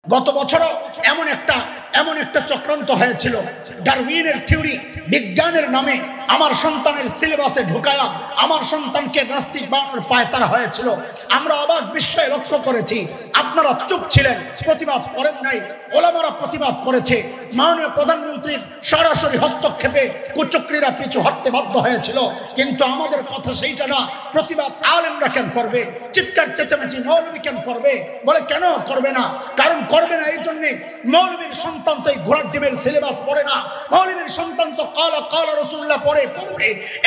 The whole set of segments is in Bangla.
গত বছরও এমন একটা চক্রান্ত হয়েছিল, ডারউইনের থিওরি, বিজ্ঞানের নামে আমার সন্তানের সিলেবাসে ঢুকায়া আমার সন্তানকে নাস্তিক বানানোর পায়তারা হয়েছিল। আমরা অবাক বিস্ময়ে লক্ষ্য করেছি, আপনারা চুপ ছিলেন, প্রতিবাদ করেন নাই। ওলামারা প্রতিবাদ করেছে, মাননীয় প্রধানমন্ত্রীর সরাসরি হস্তক্ষেপে কুচক্রীরা পিছু হটতে বাধ্য হয়েছিল। কিন্তু আমাদের কথা সেইটা না, প্রতিবাদ আলেমরা কেন করবে, চিৎকার চেঁচামেচি মৌলবী কেন করবে? বলে কেন করবে না? কারণ করবে না এই জন্যে, মৌলবীর সন্তান তো এই ঘোড়ার ডিমের সিলেবাস পড়ে না, মৌলবীর সন্তান তো কালা কালা রাসূলুল্লাহ পড়বে।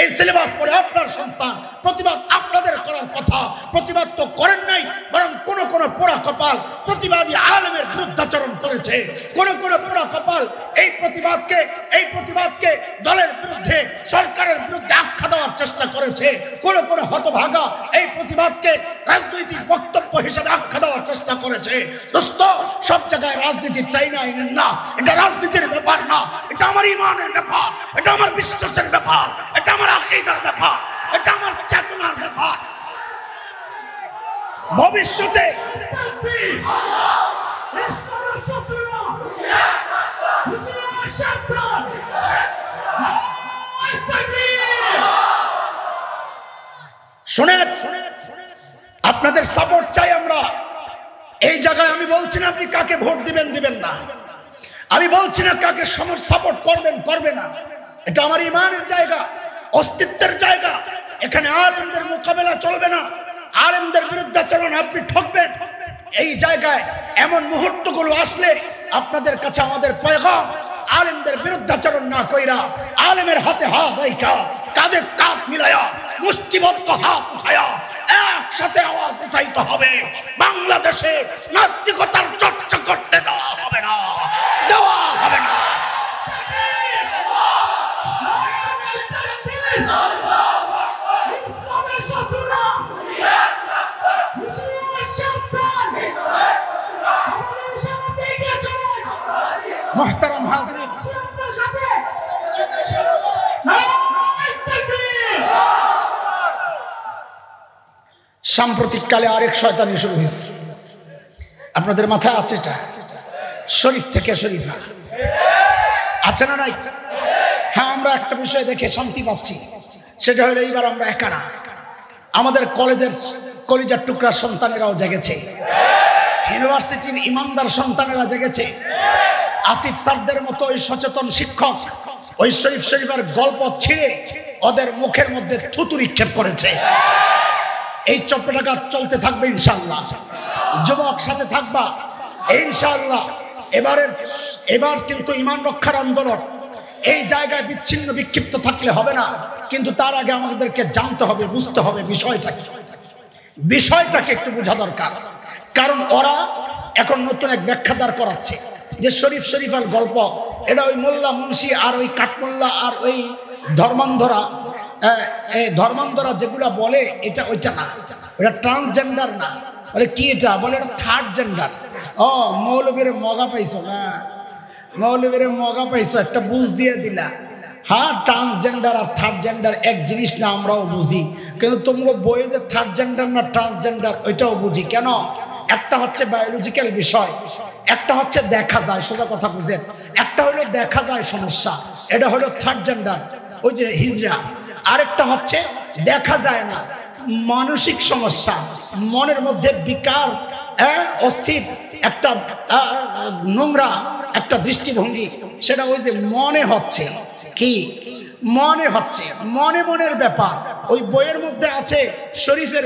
এই সিলেবাস পড়ে আপনার সন্তান। প্রতিবাদ আপনাদের করার কথা, প্রতিবাদ তো করেন নাই, বরং কোন পোড়া কপাল প্রতিবাদী আলেমের বিরুদ্ধাচরণ করেছে। কোন পোড়া কপাল এই প্রতিবাদকে দলের বিরুদ্ধে, সরকারের বিরুদ্ধে আখ্যা দেওয়ার চেষ্টা করেছে। কোন হতভাগা এই প্রতিবাদকে রাজনৈতিক বক্তব্য হিসেবে আখ্যা দেওয়ার চেষ্টা করেছে। দোস্ত, সব জায়গায় রাজনীতির টাইনা আইনেন না। এটা রাজনীতির ব্যাপার না, এটা আমার ঈমানের ব্যাপার, এটা আমার বিশ্বাসের ব্যাপার, এটা আমার আকীদার ব্যাপার, এটা আমার চেতনার ব্যাপার। ভবিষ্যতে শুনেন, আপনাদের সাপোর্ট চাই আমরা। এই জায়গায় আমি বলছি না আপনি কাকে ভোট দিবেন না, আমি বলছি না কাকে সাপোর্ট করবে না। এটা আমার ঈমানের জায়গা, অস্তিত্বের জায়গা। এখানে আলেমদের মোকাবেলা চলবে না, আলেমদের বিরুদ্ধাচরণ আপনি ঠকবেন। এই জায়গায় এমন মুহূর্তগুলো আসলে আপনাদের কাছে আমাদের পয়গাম, আলেমদের বিরুদ্ধাচরণ না কইরা, আলেমের হাতে হাত রাইখা, কাঁধে কাঁধ মিলায়া, মুষ্টিবদ্ধ হাত উঠায়া একসাথে আওয়াজ উঠাইতে হবে। বাংলাদেশে নাস্তিকতার চর্চা করতে দেওয়া হবে না। মুহতারাম হাজরিন, সাম্প্রতিককালে আরেক শয়তানি শুরু হয়েছে। আপনাদের মাথায় আছে এটা? শরীফ থেকে শরীফা আছে না নাই? হ্যাঁ, আমরা একটা বিষয় দেখে শান্তি পাচ্ছি, সেটা হলো এইবার আমরা একা না, আমাদের কলেজের কলিজার টুকরা সন্তানেরাও জেগেছে, ইউনিভার্সিটির ইমানদার সন্তানেরা জেগেছে। আসিফ স্যারদের মতো ওই সচেতন শিক্ষক ওই শরীফ শরীফের গল্প ছিঁড়ে ওদের মুখের মধ্যে থুতু নিক্ষেপ করেছে। এই চপ্পটাঘাত চলতে থাকবে ইনশাআল্লাহ। যুবক সাথে থাকবা ইনশাআল্লাহ। এবার কিন্তু ঈমান রক্ষার আন্দোলন। এই জায়গায় বিচ্ছিন্ন বিক্ষিপ্ত থাকলে হবে না, কিন্তু তার আগে আমাদেরকে জানতে হবে, বুঝতে হবে বিষয়টাকে একটু বোঝা দরকার। কারণ ওরা এখন নতুন এক ব্যাখ্যা দাঁড় করাচ্ছে যে শরীফ শরীফের গল্প, এটা ওই মোল্লা মুন্সি আর ওই কাঠমোল্লা আর ওই ধর্মান্ধরা যেগুলা বলে এটা ওইটা না, ওটা ট্রান্সজেন্ডার না। বলে কি এটা? বলে এটা থার্ড জেন্ডার। ও মৌলবীরে মগা পাইছো না, মৌলবীরে মগা পাইছো, একটা বুঝ দিয়ে দিলা। হ্যাঁ, ট্রান্সজেন্ডার আর থার্ড জেন্ডার এক জিনিস না, আমরাও বুঝি, কিন্তু তোমরা বইয়ে যে থার্ড জেন্ডার না ট্রান্সজেন্ডার ওইটাও বুঝি। কেন? একটা হচ্ছে বায়োলজিক্যাল বিষয়, একটা হচ্ছে দেখা যায়, সোজা কথা বুঝেন। একটা হলো দেখা যায় সমস্যা, এটা হলো থার্ড জেন্ডার, ওই যে হিজড়া। আরেকটা হচ্ছে দেখা যায় না, মানসিক সমস্যা, মনের মধ্যে বিকার, অস্থির একটা নোংরা একটা দৃষ্টিভঙ্গি, সেটা ওই যে মনে হচ্ছে। কি মনে হচ্ছে? মনের ব্যাপার। ওই বইয়ের মধ্যে আছে শরীফের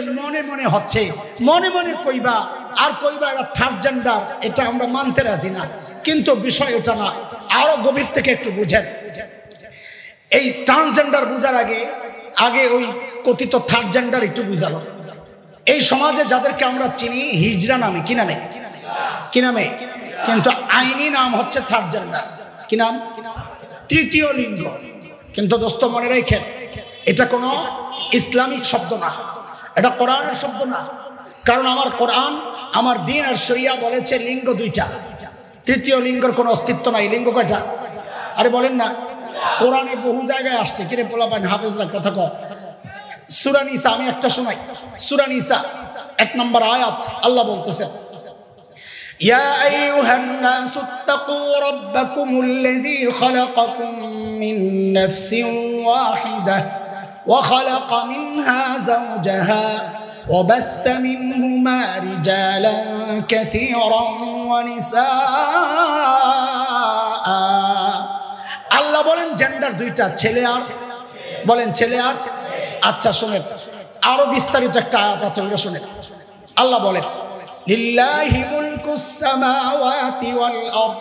মনে হচ্ছে, মনে কইবা আর কইবা এটা থার্ড জেন্ডার, এটা আমরা মানতে রাজি না। কিন্তু বিষয় এটা না, আরো গভীর থেকে একটু বুঝেন। এই ট্রান্সজেন্ডার বুঝার আগে ওই কথিত থার্ড জেন্ডার একটু বুঝালো। এই সমাজে যাদেরকে আমরা চিনি হিজড়া নামে, কি নামে, কিন্তু আইনি নাম হচ্ছে থার্ড জেন্ডার। কি নাম? তৃতীয় লিঙ্গ। কিন্তু দোস্ত মনে রাখেন, এটা কোনো ইসলামিক শব্দ না, এটা কোরআনের শব্দ না। কারণ আমার কোরআন, আমার দ্বীন আর শরিয়া বলেছে লিঙ্গ দুইটা, তৃতীয় লিঙ্গের কোনো অস্তিত্ব নাই। লিঙ্গ কয়টা? আরে বলেন না, কোরআনে বহু জায়গায় আসছে। কিরে পোলাপান হাফেজরা কথা কয়। সূরা নিসা, আমি একটা শোনাই। সূরা নিসা 1 নম্বর আয়াত আল্লাহ বলতেছেন, ইয়া আইয়ুহান নাসু তাকু রাব্বাকুমুল্লাযী খালাকাকুম মিন নাফসিন ওয়াহিদাহ ওয়া খালাকা মিনহা যাওজাহা ওয়া বাসসা মিনহুমা রিজালান কাসীরান ওয়া নিসাআ। আল্লাহ বলেন জেন্ডার দুইটা, ছেলে আর বলেন ছেলে আর। আচ্ছা শুনেন, আরো বিস্তারিত একটা আয়াত আছে, ওটা শুনেন। আল্লাহ বলেন লিল্লাহি মুলকুস সামাওয়াতি ওয়াল আরদ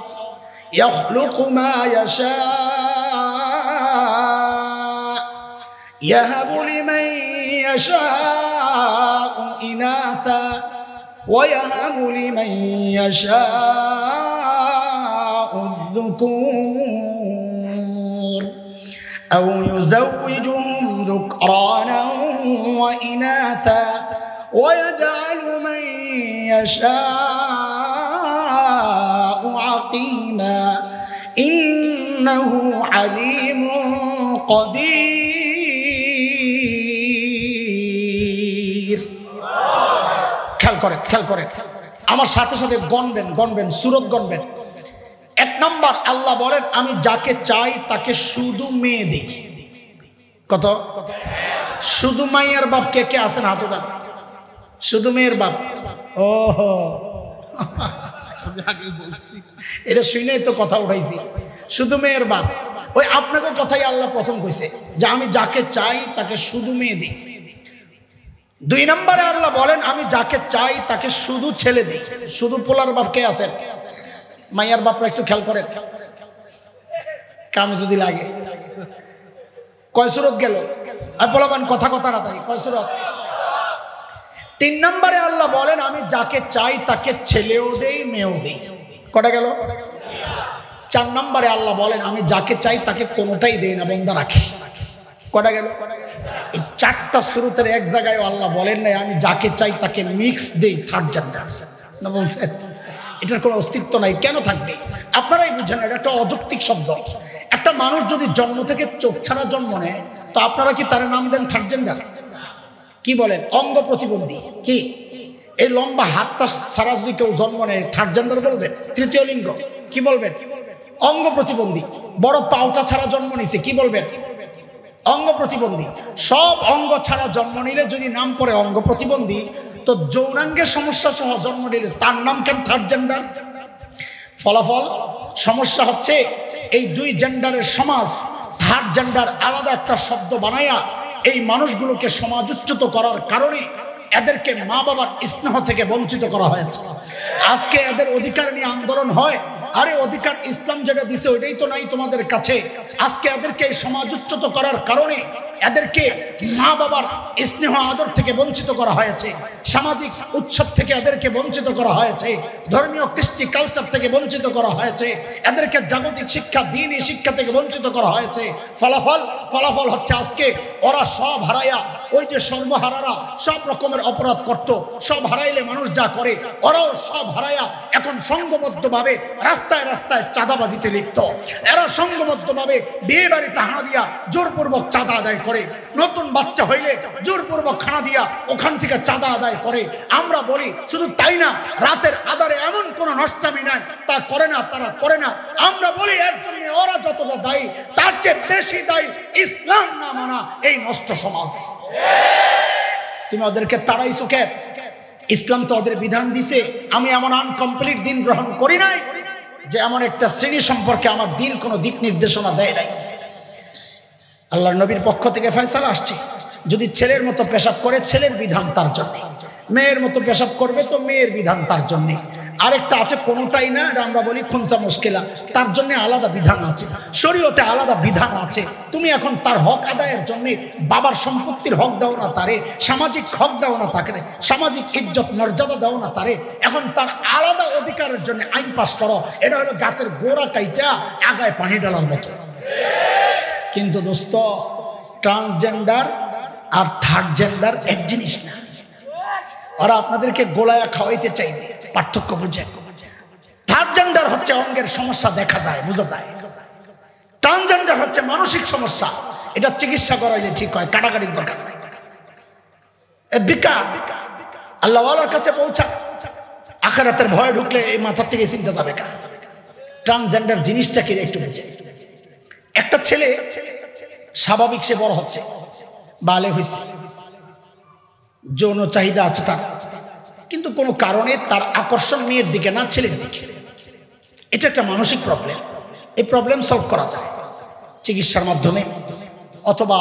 ইয়াখলুকু মা ইয়াশা ইয়াহাবু লিমান ইয়াশাউ ইনাসা ওয়া ইয়াহাবু লিমান ইয়াশাউ যুকুর আও ইউযাওwijuhum যুকরানান ওয়া ইনাসা ويجعل من يشاء عقيما إنه عليم قدير। খেয়াল করেন আমার সাথে সাথে গণবেন সূরত গণবেন। এক নাম্বার আল্লাহ বলেন আমি যাকে চাই তাকে শুধু মেয়ে দিই। কত? শুধু মায়ের বাপ কে কে আছেন হাত উঠান। শুধু মেয়ের বাপ? ওহো, আগে বলছি, এটা শুনেই তো কথা উঠাইছি। শুধু মেয়ের বাপ, ওই আপনাকে কথাই আল্লাহ প্রথম কইছে যে আমি যাকে চাই তাকে শুধু মেয়ে দিই। দুই নম্বরে আল্লাহ বলেন আমি যাকে চাই তাকে শুধু ছেলে দিই। শুধু পোলার বাপ কে আছেন? মায়ের বাপরা একটু খেয়াল করেন, কামে যদি লাগে। কয় সূরত গেল? আর পোলাবান কথা তাড়াতাড়ি, কয় সূরত? তিন নম্বরে আল্লাহ বলেন আমি যাকে চাই তাকে ছেলেও দেই মেয়েও দেই। কটা গেল? চার নম্বরে আল্লাহ বলেন আমি যাকে চাই তাকে কোনোটাই দেই না, বন্ধা রাখি। কটা গেল? এই চারটা সূরতের এক জায়গায় আল্লাহ বলেন না আমি যাকে চাই তাকে মিক্স দেই, থার্ড জেন্ডার না বলছেন? এটার কোনো অস্তিত্ব নাই। কেন থাকবে? আপনারাই বুঝেন, এটা একটা অযৌক্তিক শব্দ। একটা মানুষ যদি জন্ম থেকে চোখ ছাড়া জন্ম নেয় তো আপনারা কি তার নাম দেন থার্ড জেন্ডার? কি বলেন? অঙ্গ প্রতিবন্ধী। কি এই লম্বা হাতটা ছাড়া যদি কেউ জন্ম নেয় থার্ড জেন্ডার বলবেন? তৃতীয় লিঙ্গ কি বলবেন? অঙ্গ প্রতিবন্ধী। বড় পাউটা ছাড়া জন্ম নিছে কি বলবেন? অঙ্গ প্রতিবন্ধী। সব অঙ্গ ছাড়া জন্ম নিলে যদি নাম পড়ে অঙ্গ প্রতিবন্ধী, তো যৌনাঙ্গের সমস্যা সহ জন্ম নিলে তার নাম কেন থার্ড জেন্ডার? ফলাফল সমস্যা হচ্ছে এই দুই জেন্ডারের সমাজ থার্ড জেন্ডার আলাদা একটা শব্দ বানায়া এই মানুষগুলোকে সমাজচ্যুত করার কারণে এদেরকে মা বাবার স্নেহ থেকে বঞ্চিত করা হয়েছে। আজকে এদের অধিকার নিয়ে আন্দোলন হয়, আরে অধিকার ইসলাম যেটা দিছে ওইটাই তো নাই তোমাদের কাছে। আজকে এদেরকে সমাজচ্যুত করার কারণে এদেরকে মা বাবার স্নেহ আদর থেকে বঞ্চিত করা হয়েছে, সামাজিক উৎসব থেকে এদেরকে বঞ্চিত করা হয়েছে, ধর্মীয় কৃষ্টি কালচার থেকে বঞ্চিত করা হয়েছে, এদেরকে জাগতিক শিক্ষা দ্বীনি শিক্ষা থেকে বঞ্চিত করা হয়েছে। ফলাফল হচ্ছে আজকে ওরা সব হারাইয়া, ওই যে সর্বহারারা সব রকমের অপরাধ করত, সব হারাইলে মানুষ যা করে ওরাও সব হারাইয়া এখন সংঘবদ্ধভাবে রাস্তায় রাস্তায় চাঁদাবাজিতে লিপ্ত। এরা সংঘবদ্ধভাবে বিয়ে বাড়িতে হানা দিয়া জোরপূর্বক চাঁদা আদায় করে, নতুন বাচ্চা হইলে জোরপূর্বক খানা দিয়া ওখান থেকে চাঁদা আদায় করে। আমরা বলি শুধু তাই না, রাতের আধারে এমন কোন নষ্টামি নাই তা করে না, তারা করে না। আমরা বলি এর জন্য ওরা যতটা দায়ী তার চেয়ে বেশি দায়ী ইসলাম না মানা এই নষ্ট সমাজ। তুমি ওদেরকে তাড়াইছো কেন? ইসলাম তো ওদের বিধান দিছে। আমি এমন আনকমপ্লিট দিন গ্রহণ করি নাই যে এমন একটা শ্রেণী সম্পর্কে আমার দিন কোনো দিক নির্দেশনা দেয় নাই। আল্লাহর নবীর পক্ষ থেকে ফয়সালা আসছে, যদি ছেলের মতো পেশাব করে ছেলের বিধান তার জন্য, মেয়ের মতো পেশাব করবে তো মেয়ের বিধান তার জন্য। আরেকটা আছে কোনোটাই না, এটা আমরা বলি খুনসা মুশকিলা, তার জন্য আলাদা বিধান আছে, শরীয়তে আলাদা বিধান আছে। তুমি এখন তার হক আদায়ের জন্য বাবার সম্পত্তির হক দাও না তারে, সামাজিক হক দাও না তাকে, সামাজিক ইজ্জত মর্যাদা দাও না তারে, এখন তার আলাদা অধিকারের জন্য আইন পাস করো। এটা হলো গাছের গোড়া কাইটা আগায় পানি ডালার মতো। কিন্তু দোস্ত, ট্রান্সজেন্ডার আর থার্ড জেন্ডার এক জিনিস না। ওরা আপনাদেরকে গোলায়া খাওয়াইতে চাইবে, পার্থক্য বুঝে। থার্ড জেন্ডার হচ্ছে অঙ্গের সমস্যা দেখা যায়, বোঝা যায়। ট্রান্সজেন্ডার হচ্ছে মানসিক সমস্যা, এটা চিকিৎসা করাইলে ঠিক হয়, কাটাকাটির দরকার নাই। বিকার আল্লাহওয়ালার কাছে পৌঁছা। আখিরাতের ভয় ঢুকলে এই মাথার থেকে চিন্তা যাবে না। ট্রান্সজেন্ডার জিনিসটা কি একটু বুঝে। একটা ছেলে স্বাভাবিক সে বড় হচ্ছে, বালে হয়েছে, যৌন চাহিদা আছে তার, কিন্তু কোনো কারণে তার আকর্ষণ মেয়ের দিকে না ছেলের দিকে। এটা একটা মানসিক প্রবলেম। এই প্রবলেম সলভ করা যায় চিকিৎসার মাধ্যমে অথবা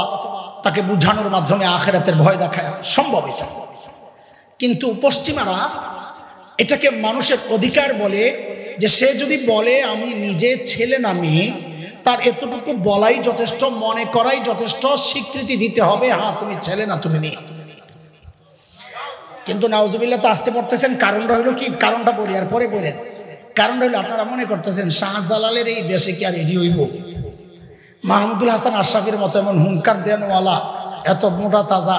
তাকে বুঝানোর মাধ্যমে, আখিরাতের ভয় দেখায়, সম্ভব এটা। কিন্তু পশ্চিমারা এটাকে মানুষের অধিকার বলে, যে সে যদি বলে আমি নিজে ছেলে না মেয়ে, তার এতটুকু বলাই যথেষ্ট, মনে করাই যথেষ্ট, স্বীকৃতি দিতে হবে হ্যাঁ তুমি ছেলে না তুমি মেয়ে। কিন্তু নাউজুবিল্লাহ তো আসতে পড়তেছেন। কারণটা হলো কি, কারণটা বলি আর পরে বলেন। কারণটা হলো আপনারা মনে করতেছেন শাহজালালের এই দেশে কি আর এডি হইব? মাহমুদুল হাসান আশরাফির মতো এমন হুঙ্কার দেনওয়ালা, এত মোটা তাজা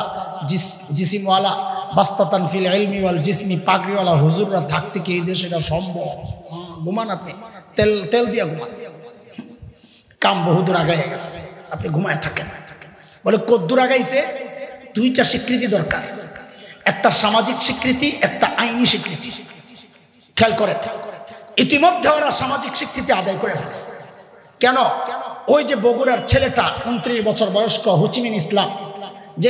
জিসিমওয়ালা, বাস্তাতান ফিল ইলমি ওয়াল জিসমি পাগড়িওয়ালা হুজুররা থাকতে কি এই দেশে এটা সম্ভব? ঘুমান আপনি, তেল দিয়া ঘুমান, কাম বহুদূর আগায় গেছে, আপনি ঘুমায় থাকেন। বলে কদ্দূর আগাইছে? দুইটা স্বীকৃতি দরকার, একটা সামাজিক স্বীকৃতি, একটা আইনি স্বীকৃতি। খেয়াল করেন, ইতিমধ্যে ওরা সামাজিক স্বীকৃতি আদায় করে ফেলছে। কেন? ওই যে বগুড়ার ছেলেটা 29 বছর বয়স্ক হুচিমিন ইসলাম, যে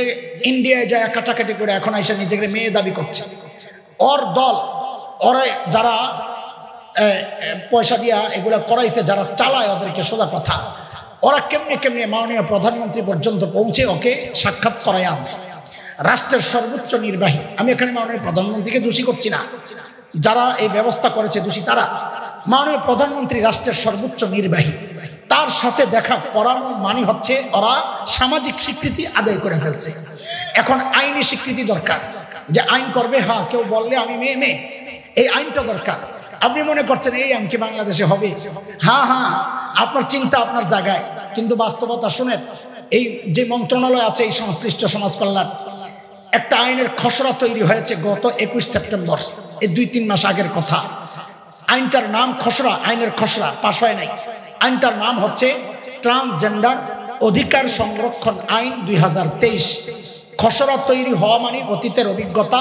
ইন্ডিয়ায় যায় কাটাকাটি করে এখন এসে নিজেকে মেয়ে দাবি করছে, ওর দল, ওরা যারা পয়সা দিয়া এগুলো করাইছে, যারা চালায় ওদেরকে, সোজা কথা, ওরা কেমনে কেমনে মাননীয় প্রধানমন্ত্রী পর্যন্ত পৌঁছে ওকে সাক্ষাৎ করায় আনছে। রাষ্ট্রের সর্বোচ্চ নির্বাহী, আমি এখানে মাননীয় প্রধানমন্ত্রীকে দোষী করছি না, যারা এই ব্যবস্থা করেছে দোষী তারা। মাননীয় প্রধানমন্ত্রী রাষ্ট্রের সর্বোচ্চ নির্বাহী, তার সাথে দেখা করানো মানে হচ্ছে ওরা সামাজিক স্বীকৃতি আদায় করে ফেলছে। এখন আইনি স্বীকৃতি দরকার, যে আইন করবে, হ্যাঁ কেউ বললে আমি মেয়ে মেয়ে, এই আইনটা দরকার। আপনি মনে করছেন এই আইন কি বাংলাদেশে হবে? হ্যাঁ হ্যাঁ, আপনার চিন্তা আপনার জায়গায়, কিন্তু বাস্তবতা শুনেন। এই যে মন্ত্রণালয় আছে, এই সংশ্লিষ্ট সমাজ কল্যাণ, একটা আইনের খসড়া তৈরি হয়েছে গত 21 সেপ্টেম্বর, এই 2-3 মাস আগের কথা। আইনটার নাম খসড়া, আইনের খসড়া পাশ হয় নাই। আইনটার নাম হচ্ছে ট্রান্সজেন্ডার অধিকার সংরক্ষণ আইন 2023। খসড়া তৈরি হওয়া মানে অতীতের অভিজ্ঞতা।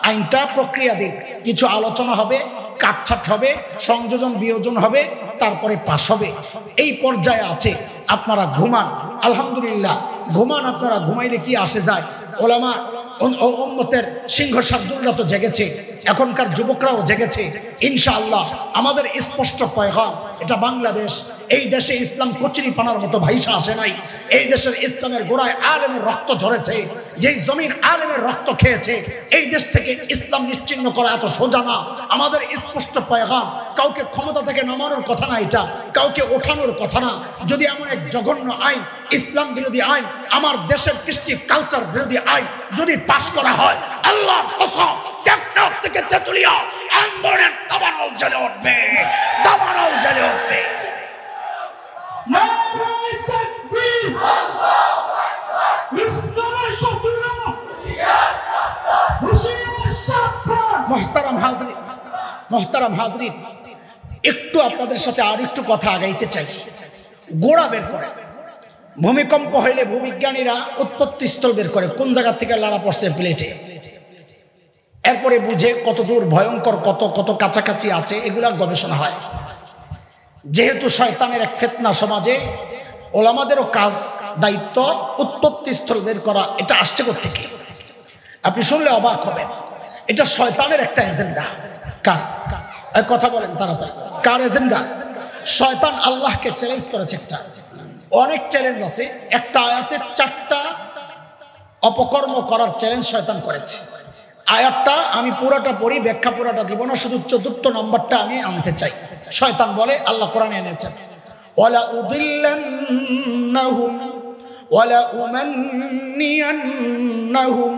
আইনটা প্রক্রিয়াধীন, কিছু আলোচনা হবে, কাটছাট হবে, সংযোজন বিয়োজন হবে, তারপরে পাশ হবে। এই পর্যায়ে আছে। আপনারা ঘুমান, আলহামদুলিল্লাহ ঘুমান। আপনারা ঘুমাইলে কি আসে যায়? ওলামা উম্মতের সিংহ শার্দুলরা তো জেগেছে, এখনকার যুবকরাও জেগেছে। ইনশাআল্লাহ আমাদের স্পষ্ট পয়গাম, এটা বাংলাদেশ, এই দেশে ইসলাম কচুরি পানার মতো ভাইসা আসে নাই। এই দেশের ইসলামের গোড়ায় আলেমের রক্ত ঝরেছে, যেই জমিন আলেমের রক্ত খেয়েছে, এই দেশ থেকে ইসলাম নিশ্চিহ্ন করা এত সোজা না। আমাদের স্পষ্ট পয়গাম, কাউকে ক্ষমতা থেকে নামানোর কথা না, এটা কাউকে ওঠানোর কথা না। যদি এমন এক জঘন্য আইন, ইসলাম বিরোধী আইন, আমার দেশের কৃষ্টি কালচার বিরোধী আইন যদি পাশ করা হয়, আল্লাহর কসম টেকনাফ থেকে তেতুলিয়া আন্দোলনের দাবানল জ্বলে উঠবে, দাবানল জ্বলে উঠবে। মোহতারাম হাজরিন, একটু আপনাদের সাথে আর একটু কথা আগাইতে চাই। গোড়া বের করে, ভূমিকম্প হইলে ভূবিজ্ঞানীরা উৎপত্তি স্থল বের করে, কোন জায়গা থেকে লাড়া পড়ছে প্লেটে, এরপরে বুঝে কত দূর ভয়ঙ্কর, কত কত কাছাকাছি আছে, এগুলা গবেষণা হয়। যেহেতু শয়তানের এক ফিতনা সমাজে, ওলামাদেরও কাজ, দায়িত্ব উৎপত্তি স্থল বের করা। এটা আসছে কোত্থেকে? আপনি শুনলে অবাক হবেন। এটা শয়তানের একটা এজেন্ডা। কার কথা বলেন তাড়াতাড়ি, কার এজেন্ডা? শয়তান আল্লাহকে চ্যালেঞ্জ করেছে। একটা অনেক চ্যালেঞ্জ আছে, একটা আয়াতে 4টা অপকর্ম করার চ্যালেঞ্জ শয়তান করেছে। আয়াতটা আমি পুরোটা পড়ি, ব্যাখ্যা পুরোটা দিব না, শুধু 4র্থ নম্বরটা আমি আনতে চাই। শয়তান বলে, আল্লাহ কোরআনে এনেছেন, ওয়ালা উদিল্লান্নাহুম ওয়ালা উমান্নিয়ান্নাহুম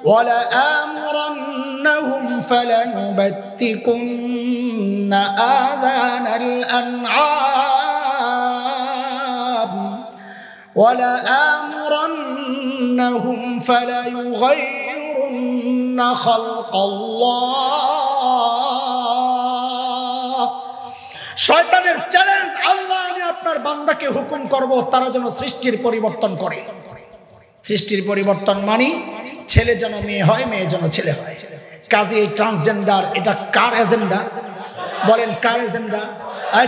ওয়ালা আমরান্নাহুম ফালায়ুবাত্তিকুন্না আযানাল আনআম ওয়ালা আমরান্নাহুম ফালায়ুগাইয়িরুন্না খালকাল্লাহ। শয়তানের চ্যালেঞ্জ, আল্লাহ আমি আপনার বান্দাকে হুকুম করব তারা যেন সৃষ্টির পরিবর্তন করে। সৃষ্টির পরিবর্তন মানে ছেলে যেন মেয়ে হয়, মেয়ে যেন ছেলে হয়, কাজে এই ট্রান্সজেন্ডার এটা কার এজেন্ডা? বলেন কার এজেন্ডা?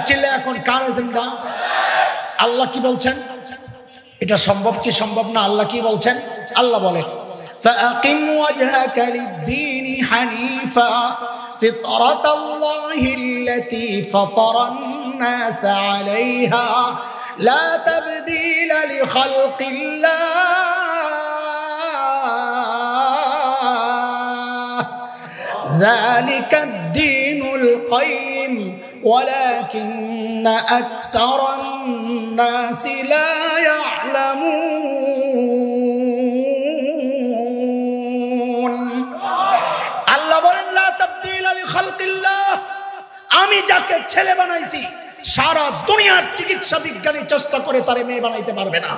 চিল্লা এখন কার এজেন্ডা? আল্লাহ কি বলছেন? এটা সম্ভব কি সম্ভব না? আল্লাহ কি বলছেন? আল্লাহ বলেন فأقم وجهك للدين حنيفا فطرة الله التي فطر الناس عليها لا تبديل لخلق الله ذلك الدين القيم ولكن أكثر الناس لا يعلمون আল্লাহ বলেন লা তাবদীলা লিখালকিল্লাহ, আমি যাকে ছেলে বানাইছি সারা দুনিয়ার চিকিৎসা বিজ্ঞানী চেষ্টা করে তারে মেয়ে বানাইতে পারবে না।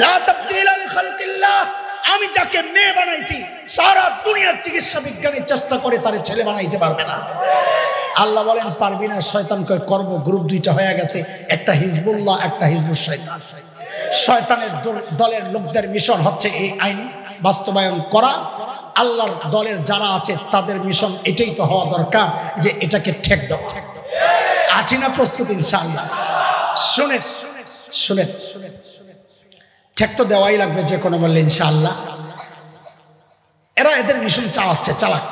লা তাবদীলা লিখালকিল্লাহ, আমি যাকে মেয়ে বানাইছি সারা দুনিয়ার চিকিৎসা বিজ্ঞানী চেষ্টা করে তারে ছেলে বানাইতে পারবে না। আল্লাহ বলেন পারবি না। শয়তানকে করব, গ্রুপ দুইটা হয়ে গেছে, একটা হিজবুল্লাহ একটা হিজবুশ শয়তান। শয়তানের দলের লোকদের মিশন হচ্ছে এই আইন বাস্তবায়ন করা। আল্লাহর দলের যারা আছে তাদের মিশন এটাই তো হওয়া দরকার যে এটাকে ঠেক দাও। আছি না প্রস্তুত ইনশাআল্লাহ? শুনেন শুনেন, ঠেক তো দেওয়াই লাগবে যে কোনো বললে ইনশাআল্লাহ। এরা এদের মিশন চালাচ্ছে, চালাক।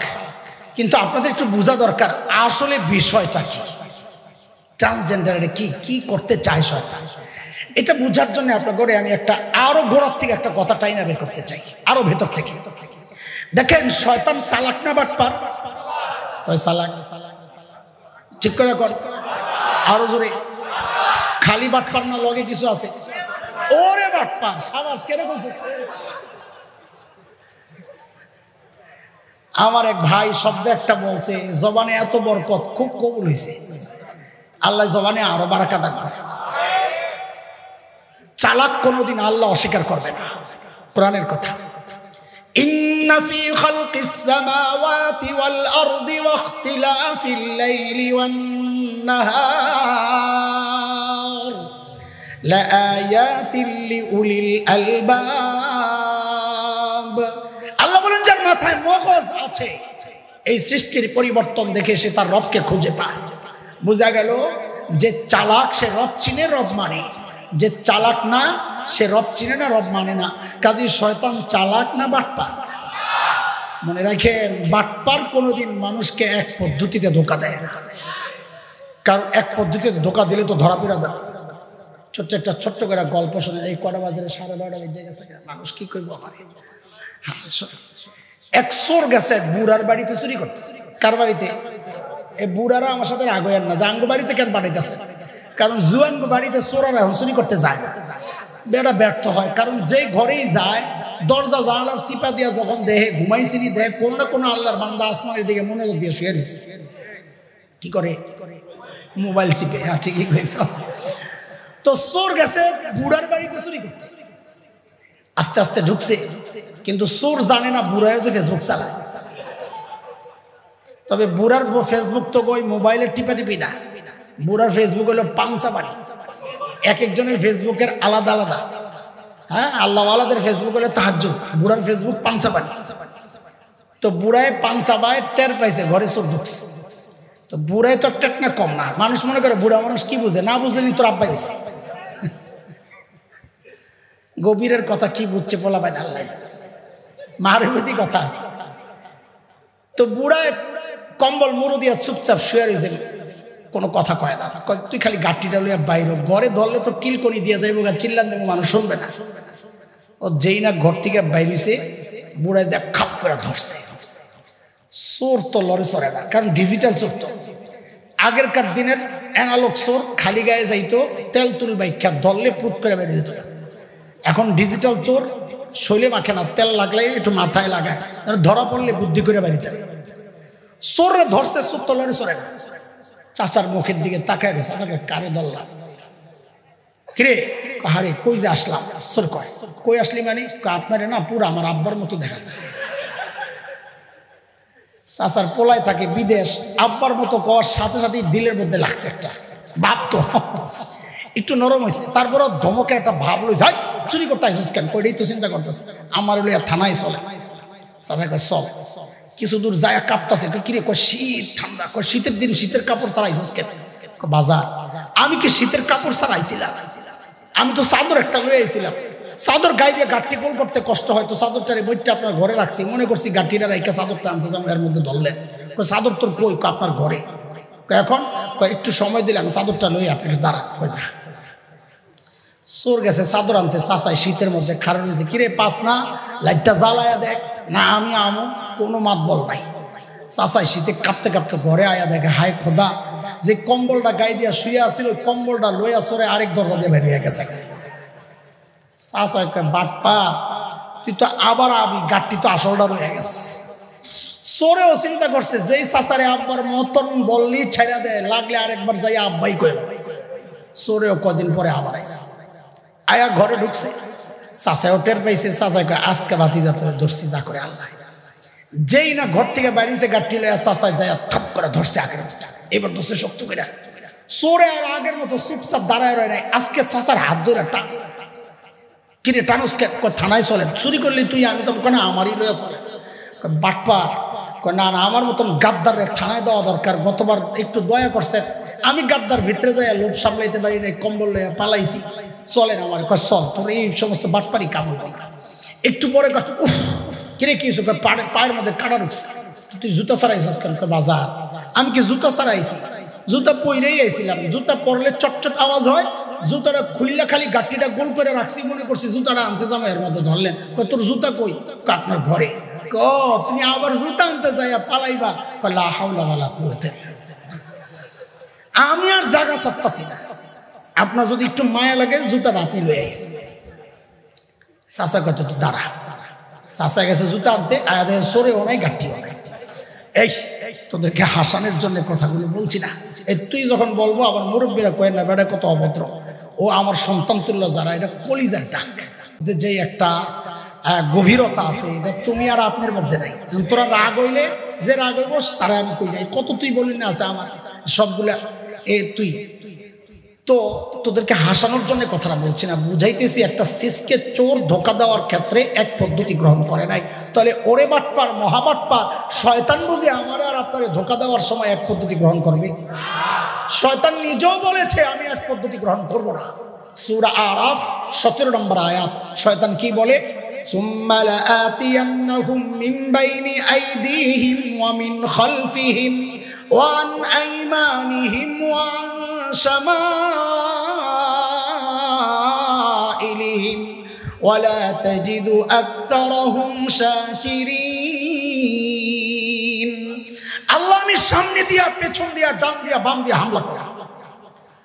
কিন্তু আপনাদের একটু বোঝা দরকার আসলে বিষয়টা কি, ট্রান্সজেন্ডারে কি কি করতে চায় শয়তান। এটা বোঝার জন্য আপনার ঘরে আমি একটা আরো গোড়ার থেকে একটা কথা টাইনা বের করতে চাই, আরো ভেতর থেকে। দেখেন শয়তান চালাক না বাটপার? চালাক। ঠিক করে কর, আরো জোরে। খালি বাটপার না, লগে কিছু আছে? ওরে বাটপার, সাবাস। কেন বলছে? আমার এক ভাই শব্দ একটা বলছে, জবানে এত বরকত, খুব কবুল হয়েছে। আল্লাহ জবানে আরো বারাকা দান করে। চালাক কোনোদিন আল্লাহ অস্বীকার করবে না। কোরআনের কথা, ইন্না ফি খালকিস সামাওয়াতি ওয়াল আরদি ওয়াখতিলাফিল লাইলি ওয়ান নাহার লাআয়াতিল লিউলিল আলবাব। আল্লাহ বলেন যার মাথায় মগজ আছে এই সৃষ্টির পরিবর্তন দেখে সে তার রবকে খুঁজে পায়। বোঝা গেল যে চালাক সে রব চিনে, রব মানে। যে চালাক না সে রব চিনে না, রব মানে না। কাজী শয়তান চালাক না বাটপার? মনে রাখেন, বাটপার কোনোদিন মানুষকে এক পদ্ধতিতে ধোঁকা দেয় না। কারণ এক পদ্ধতিতে ধোঁকা দিলে তো ধরা পড়া যাবে। ছোট্ট করে গল্প শোনে। এই কটা বাজে 12:30 বেজে গেছে, মানুষ কি করবো আমার। এক চোর গেছে বুড়ার বাড়িতে চুরি করতে। কার বাড়িতে? এই বুড়ারা আমার সাথে আগে না, জাঙ্গ বাড়িতে কেন পাঠাইতেছে? কারণ জুয়ান বাড়িতে চোরারা চুরি করতে যায় না, বেড়া ব্যর্থ হয়। কারণ যে ঘরেই যায় দরজা জানালার চিপা দিয়া যখন দেহে ঘুমাইছিনি, দেহে কোন না কোনো আল্লাহর বান্দা আসমানের দিকে মনোযোগ দিয়ে শুয়ে রয়েছে। কি করে? মোবাইল চিপে। হ্যাঁ ঠিকই হয়েছে। তো চোর গেছে বুড়ার বাড়িতে চুরি করতে। আস্তে আস্তে ঢুকছে, কিন্তু চোর জানে না বুড়ায় যে ফেসবুক চালায়। তবে বুড়ার ফেসবুক তো ওই মোবাইলের টিপাটিপি না, বুড়ার ফেসবুক হলো পাংসা বাড়ি। এক একজনের ফেসবুকের আলাদা আলাদা। হ্যাঁ, আল্লাহওয়ালাদের ফেসবুক হলো তাহাজ্জুদ, বুড়ার ফেসবুক পাংসা বাড়ি। তো বুড়ায় পাংসা বাড়ি টের পাইছে, ঘরে চোর ঢুকছে। তো বুড়ায় তো টেক না কম না। মানুষ মনে করে বুড়া মানুষ কি বুঝে, না বুঝলে নি তোর আব্বাই বুঝে। গভীরের কথা কি বুঝছে বলা ভাই আল্লাহ, মারুতি কথা। তো বুড়ায় কম্বল মুড়ো দিয়া চুপচাপ শুয়ে রয়েছে, কোনো কথা কয় না। তুই খালি গাঠটিটা লইয়া বাইর, ঘরে ধরলে তো কিলকনি দিয়ে যাইব, চিল্লান দেবো, মানুষ শুনবে না। ও যেই না ঘর থেকে বাইরেছে, বুড়ায় যা খাপ করে ধরছে। চোর তো লড়ে চড়ে না, কারণ ডিজিটাল চোর তো। আগেরকার দিনের অ্যানালগ চোর খালি গায়ে যাইতো, তেল তুল বাইক্ষা ধরলে পুত করে বেরিয়ে যেত। এখন ডিজিটাল চোর শৈলে মাখে না, তেল লাগলে একটু মাথায় লাগায়, ধরা পড়লে বুদ্ধি করে বাড়িতে। চোরে ধরছে, চোর তো লড়ে চড়ে না। চাচার মুখের দিকে তাকায় রে, চাচাকে কারে ধরলাম? কিরে? হারে কই যে আসলাম? চোর কয়, কই আসলি মানে? আপনারে না পুরো আমার আব্বার মতো দেখা যায়। চাচার পোলায় থাকে বিদেশ, আব্বার মতো কওয়ার সাথে সাথেই দিলের মধ্যে লাগছে একটা ভাব, তো একটু নরম হয়েছে। তারপরও ধমকের একটা ভাব লই যায়, চুরি করতে আসিস কেন? কইটাই তো চিন্তা করতেছে। আমার লইয়া থানায় চলে। চাচা কয় চল। কিছু দূর যায় কাঁপতাছে, কিরে কয় শীত ঠান্ডা, কয় শীতের দিন শীতের কাপড় ছাড়াইছিস কেন? বাজার, আমি কি শীতের কাপড় ছাড়াইছিলাম? আমি তো চাদর একটা লয়ে আইছিলাম, চাদর গায়ে দিয়ে গাঠটি গোল করতে কষ্ট হয়, তো চাদরটারে বইটা আপনার ঘরে রাখছি, মনে করছি গাঠটিটা রাইকা চাদরটা আনতে যাবো, এর মধ্যে ধরলেন চাদর তোর কই? আপনার ঘরে। এখন একটু সময় দিলে আমি চাদরটা লই, আপনি একটু দাঁড়ান। যা চোর গেছে চাদর আনতে, চাচাই শীতের মধ্যে খারাপ হয়েছে, কিরে পাস না, লাইটটা জ্বালায়া দেখ। না আমি আমো, কোনো মাত বল নাই। চাচাই শীতে কাঁপতে কাঁপতে ঘরে আয়া দেখে, হায় খোদা, যে কম্বলটা গায়ে দিয়া শুয়ে আসছিল ওই কম্বলটা লইয়া সরে আরেক দরজা দিয়ে বেরিয়ে গেছে। চাচা একটা বাটপার, তুই তো আবার আবি, গাঠটি তো আসলটা রয়ে গেছে। চোরেও চিন্তা করছে যেই চাচারে আব্বার মতন বললি ছেড়া দেয়, লাগলে আরেকবার যাই আব্বাই কইল। চোরেও কদিন পরে আবার আইস আয়া ঘরে ঢুকছে, চাচাও টের পাইছে। চাচা কয় আজকে ভাতিজা তোরে ধরছি, যা করে আল্লাহ। যেই না ঘর থেকে বাইরেছে গাঠটি লইয়া চাচা যায় থাপ করে ধরছে আগের, এবার ধরছে শক্ত করে। চোরে আর আগের মতো চুপচাপ দাঁড়ায় রয় নাই, আজকে চাচার হাত ধরে টান। কিরে টানুস থানায় চলে, চুরি করলি তুই? আমি যাবো কেন, আমারই লইয়া চলে। বাটপার, না না, আমার মতন গাদ্দার থানায় দেওয়া দরকার, গতবার একটু দয়া করছে, আমি গাদ্দার ভিতরে যাই লোভ সামলাইতে পারি না, কম্বল লইয়া পালাইছি, চলেন আমার। চল, তোর এই সমস্ত বাটপারি কাম হইব না। একটু পরে কথা, কিরে কি হয়েছে? পায়ের মধ্যে কাটা ঢুকছে, তুই জুতা ছাড়াইছিস কেন? বাজার, আমি কি জুতা ছাড়াইছি? জুতা পইরেই আইছিলাম, জুতা পরলে চটচট আওয়াজ হয়, জুতাটা খুললে খালি গাঠটিটা গোল করে রাখছি, মনে করছি জুতাটা আনতে যাবো, এর মধ্যে ধরলেন। তোর জুতা কই? আপনার ঘরে। তুমি আবার জুতা আনতে যাইয়া পালাইবা? লা হাওলা ওয়ালা কুওয়াতা ইল্লা বিল্লাহ। আমি আর জায়গা ছাড়তাছি না, আপনার যদি একটু মায়া লাগে জুতাটা আপনি লয়ে আইন। চাচা কত তুই দাঁড়া। চাচা গেছে জুতা আনতে, আয়া দেখে সরেও নাই, গাঠটিও নাই। এই তোদেরকে হাসানের জন্য কথাগুলো বলছি না, এই তুই যখন বলবো আবার মুরব্বীরা কয় না বেটা কত অভদ্র, ও আমার সন্তান তুল্য যারা, এটা কলিজার ডাক, যে একটা গভীরতা আছে, এটা তুমি আর আপনার মধ্যে নাই। তোরা রাগ হইলে যে রাগ হইব তারা আমি কই নাই, কত তুই বলি না আছে আমার সবগুলা তুই। তো তোদেরকে হাসানোর জন্য কথাটা বলছি না, বুঝাইতেছি একটা শিশকে চোর ধোকা দেওয়ার ক্ষেত্রে এক পদ্ধতি গ্রহণ করে নাই, তাহলে ওরে বাটপার মহাবাটপার শয়তান বুঝে আমার আর আপনারে ধোকা দেওয়ার সময় এক পদ্ধতি গ্রহণ করবে? শয়তান নিজেও বলেছে আমি এক পদ্ধতি গ্রহণ করব না। সূরা আরাফ 17 নম্বর আয়াত, শয়তান কি বলে? সুম্মা লাআতিয়ান্নাহুম মিন বাইনি আইদিহিম ওয়া মিন খালফিহিম ওয়া আন আইমানিহিম ওয়া আন শামাইলিহিম ওয়া লা তাজিদু আকসারাহুম শাকিরিন। আল্লাহ আমি সামনে দিয়া, পেছন দিয়া, ডান দিয়া, বাম দিয়া হামলা করি।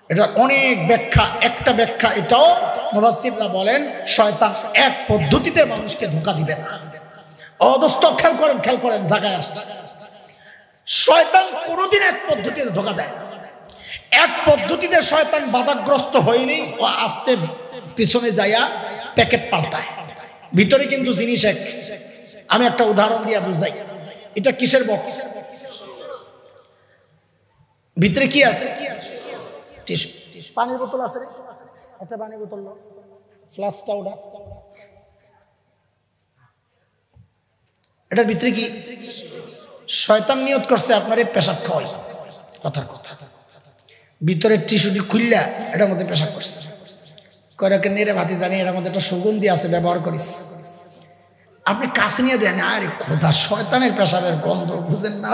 এটা অনেক ব্যাখ্যা, একটা ব্যাখ্যা এটাও মুফাসসিররা বলেন শয়তান এক পদ্ধতিতে মানুষকে ধোঁকা দিবে না। অদস্ত খেয়াল করেন জায়গায় আসছে, শয়তান কোনোদিন এক পদ্ধতিতে ধোঁকা দেয় না। এক পদ্ধতিতে শয়তান বাধাগ্রস্ত হয়নি, ও আস্তে পিছনে যাইয়া প্যাকেট পাল্টায়, ভিতরে কিন্তু জিনিস এক। আমি একটা উদাহরণ দিয়ে বুঝাই, এটা কিসের বক্স? ভিতরে কি আছে? টিস্যু, পানির বোতল আছে, একটা পানির বোতল, ফ্লাস্কটা ওটা, এটার ভিতরে কি? শয়তান নিয়ত করছে আপনারে পেশাব খাওয়াই, কথার কথা। ভিতরে টিস্যুটি খুললা এটার মধ্যে পেশাব করছে, কয়রাকে নেড়ে ভাতি জানি এটার মধ্যে একটা সুগন্ধি আছে, ব্যবহার করিস। আপনি কাছে নিয়ে দেন, আরে খোদা শয়তানের পেশাবের গন্ধ বুঝেন না,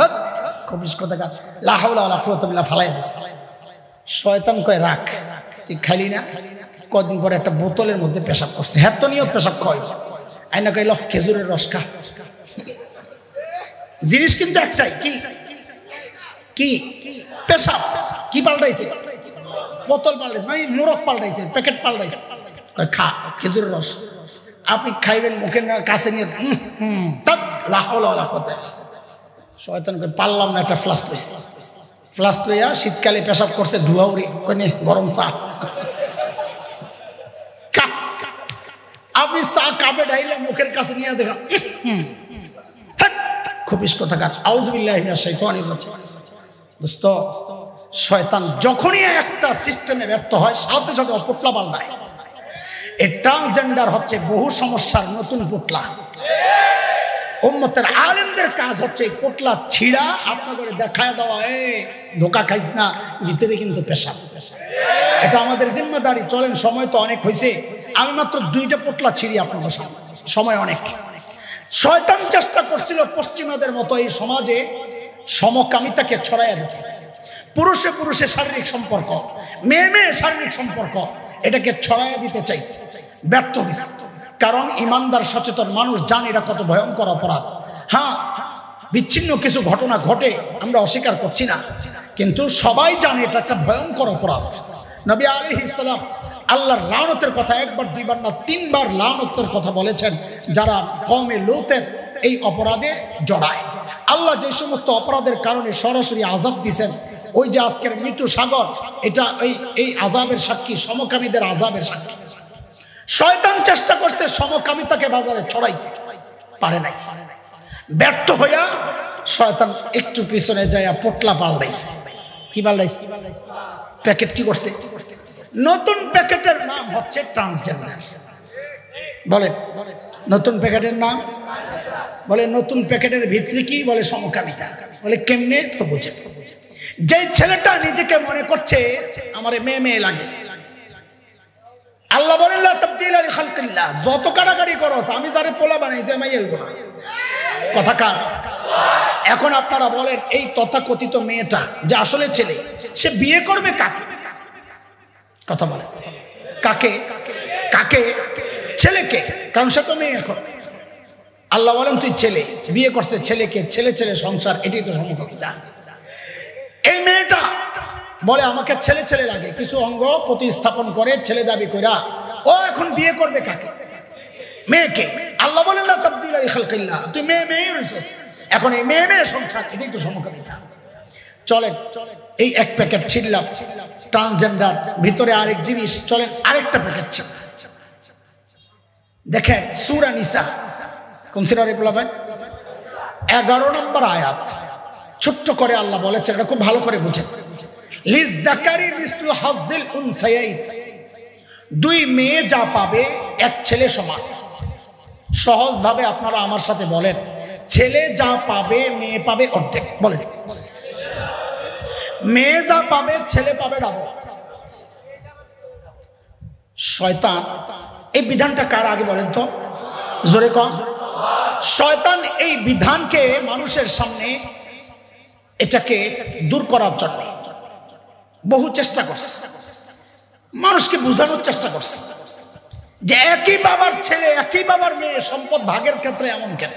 খবিস কথা কাজ, লা হাওলা ওয়ালা কুওয়াতা বিল্লাহ, ফালাই দিস। শয়তান কয় রাখ, তুই খাইলি না। কদিন পরে একটা বোতলের মধ্যে পেশাব করছে, হ্যাঁ তো নিয়ত পেশাব খাওয়াই, আইনা কইল খেজুরের রস খা। জিনিস কিন্তু একটাই, কি কি পেশাব। কি পাল্টাইছে? বোতল পাল্টাইছে, মানে মোড়ক পাল্টাইছে, প্যাকেট পাল্টাইছে। খা খেজুরের রস, আপনি খাইবেন মুখের কাছে নিয়ে, লা হাওলা ওয়ালা কুওয়াতা। শয়তান কই পারলাম না, একটা ফ্লাস্ক লইছে, ফ্লাস্ক লইয়া শীতকালে পেশাব করছে, ধুয়াউরি কনে গরম চা। আপনি চা কাপে ঢাইলে মুখের কাছে নিয়ে দেখেন, খুবিস কথা কাজ। আউযুবিল্লাহি মিনাশ শাইতানির রাজিম। দোস্ত, শয়তান যখনই একটা সিস্টেমে ব্যর্থ হয় সাথে সাথে অপটলা পাল্টায়। এই ট্রান্সজেন্ডার হচ্ছে বহু সমস্যার নতুন পুতলা। উম্মতের আলেমদের কাজ হচ্ছে পোটলা ছিঁড়া আপনাদের দেখায় দেওয়া, ধোকা খাইস না, ভিতরে কিন্তু পেশাব। এটা আমাদের জিম্মাদারি। চলেন, সময় তো অনেক হয়েছে, আমি মাত্র 2টা পোটলা ছিঁড়ি আপনাদের সামনে, সময় অনেক। শয়তান চেষ্টা করছিল পশ্চিমাদের মতো এই সমাজে সমকামিতাকে ছড়াইয়া দিতে। পুরুষে পুরুষে শারীরিক সম্পর্ক, মেয়ে মেয়ে শারীরিক সম্পর্ক, এটাকে ছড়াইয়া দিতে চাইছে, ব্যর্থ হয়েছে। কারণ ইমানদার সচেতন মানুষ জানে এটা কত ভয়ঙ্কর অপরাধ। হ্যাঁ, বিচ্ছিন্ন কিছু ঘটনা ঘটে, আমরা অস্বীকার করছি না, কিন্তু সবাই জানে এটা একটা ভয়ঙ্কর অপরাধ। নবী আলাইহিস সালাম আল্লাহর লানতের কথা 1 বার 2 বার না 3 বার লানতের কথা বলেছেন যারা কওমে লূতের এই অপরাধে জড়ায়। আল্লাহ যে সমস্ত অপরাধের কারণে সরাসরি আযাব দিয়েছেন, ওই যে আজকের মৃত্যু সাগর, এটা এই আযাবের সাক্ষী, সমকামীদের আযাবের সাক্ষী। শয়তান চেষ্টা করছে সমকামিতাকে বাজারে ছড়াইতে, পারে নাই। ব্যর্থ হইয়া শয়তান একটু পিছনে যায় পোটলা পাল্টাইছে। কি পাল্টাইছে? প্যাকেট কি করছে? নতুন প্যাকেটের নাম হচ্ছে ট্রান্সজেন্ডার। বলে নতুন প্যাকেটের নাম, বলে নতুন প্যাকেটের ভিতরে কি বলে? সমকামিতা। বলে কেমনে? তো বুঝে, যে ছেলেটা নিজেকে মনে করছে আমার মেয়ে মেয়ে লাগে, আল্লাহ বলেন লা তাবদীলা লিখালকিল্লাহ, যত কাটাকাটি করস আমি যারে পোলা বানাইছি আমি এই না। কথা কার? এখন আপনারা বলেন, এই তথাকথিত মেয়েটা যে আসলে ছেলে, সে বিয়ে করবে কাকে? কথা বলে কাকে? কাকে? ছেলেকে, কারণ সে তো মেয়ে। এখন আল্লাহ বলেন তুই ছেলে, বিয়ে করছে ছেলেকে, ছেলে ছেলে সংসার, এটাই তো সমকামিতা। এই মেয়েটা বলে আমাকে ছেলে ছেলে লাগে, কিছু অঙ্গ প্রতিস্থাপন করে ছেলে দাবি করা, ও এখন বিয়ে করবে কাকে? মেয়েকে। আল্লাহ বলেন লা তাবদীলা লিখালকিল্লাহ, তুই মেয়ে মেয়ে রইছস, এখন এই মেয়ে মেয়ে সংসার, এটাই তো সমকামিতা। চলেন, এই 1 প্যাকেট ছিড়লাম ট্রান্সজেন্ডার, ভিতরে আরেক জিনিস, চলেন আরেকটা প্যাকেট ছিল। দেখেন সূরা নিসা, কোন সূরা রে বলবেন? 11 নম্বর আয়াত, ছোট্ট করে আল্লাহ বলেছেন, এটা খুব ভালো করে বুঝেন। লিযাকারি মিসলু হাজ্জিল উনসায়াইন, 2 মেয়ে যা পাবে 1 ছেলে সমান। সহজ ভাবে আপনারা আমার সাথে বলেন, ছেলে যা পাবে মেয়ে পাবে অর্ধেক। বলেন, মেয়ে যা পাবে ছেলে পাবে ডাবল। শয়তান এই বিধানটা কার? আগে বলেন তো, জোরে কম। শয়তান এই বিধানকে মানুষের সামনে এটাকে দূর করার জন্য বহু চেষ্টা করছে, মানুষকে বোঝানোর চেষ্টা করছে যে একই বাবার ছেলে একই বাবার মেয়ে, সম্পদ ভাগের ক্ষেত্রে এমন কেন?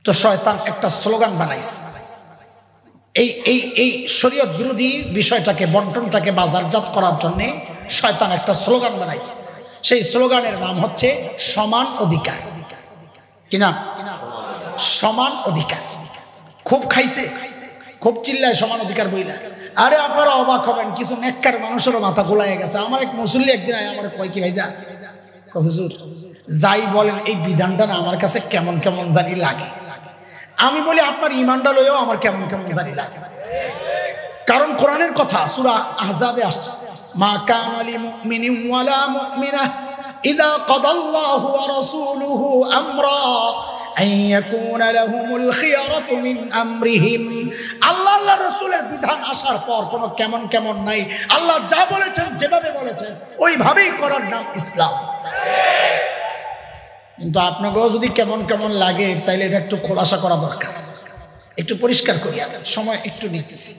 তো শয়তান একটা স্লোগান বানাইছে, এই শরীয়ত বিরোধী বিষয়টাকে, বন্টনটাকে বাজারজাত করার জন্য শয়তান একটা স্লোগান বানাইছে। সেই স্লোগানের নাম হচ্ছে সমান অধিকার। কি নাম? সমান অধিকার। খুব খাইছে, খুব চিল্লায় সমান অধিকার বইলা। আরে আপনারা অবাক হবেন, কিছু নেককার মানুষেরও মাথা গোলায় গেছে। আমার এক মুসল্লি একদিন আমার কয় কি ভাইজা, হুজুর যাই বলেন এই বিধানটা না আমার কাছে কেমন কেমন জানি লাগে। আমি বলি আপনার ইমানটা লইও আমার কেমন কেমন জানি লাগে, কারণ কোরআনের কথা সূরা আহজাবে আসছে, মা কানা লিমুমিনিন ওয়ালা মুমিনা ইযা কাদাল্লাহু ওয়া রাসূলুহু আমরা আন ইয়াকুনা লাহুমুল খিয়ারাতু মিন আমরিহিম। আল্লাহ আল্লাহর রাসূলের বিধান আসার পর কোনো কেমন কেমন নাই। আল্লাহ যা বলেছেন, যেভাবে বলেছেন ওইভাবেই করার নাম ইসলাম। কিন্তু আপনাকেও যদি কেমন কেমন লাগে তাইলে এটা একটু খোলাসা করা দরকার, একটু পরিষ্কার করি। সময় একটু নিতেছি।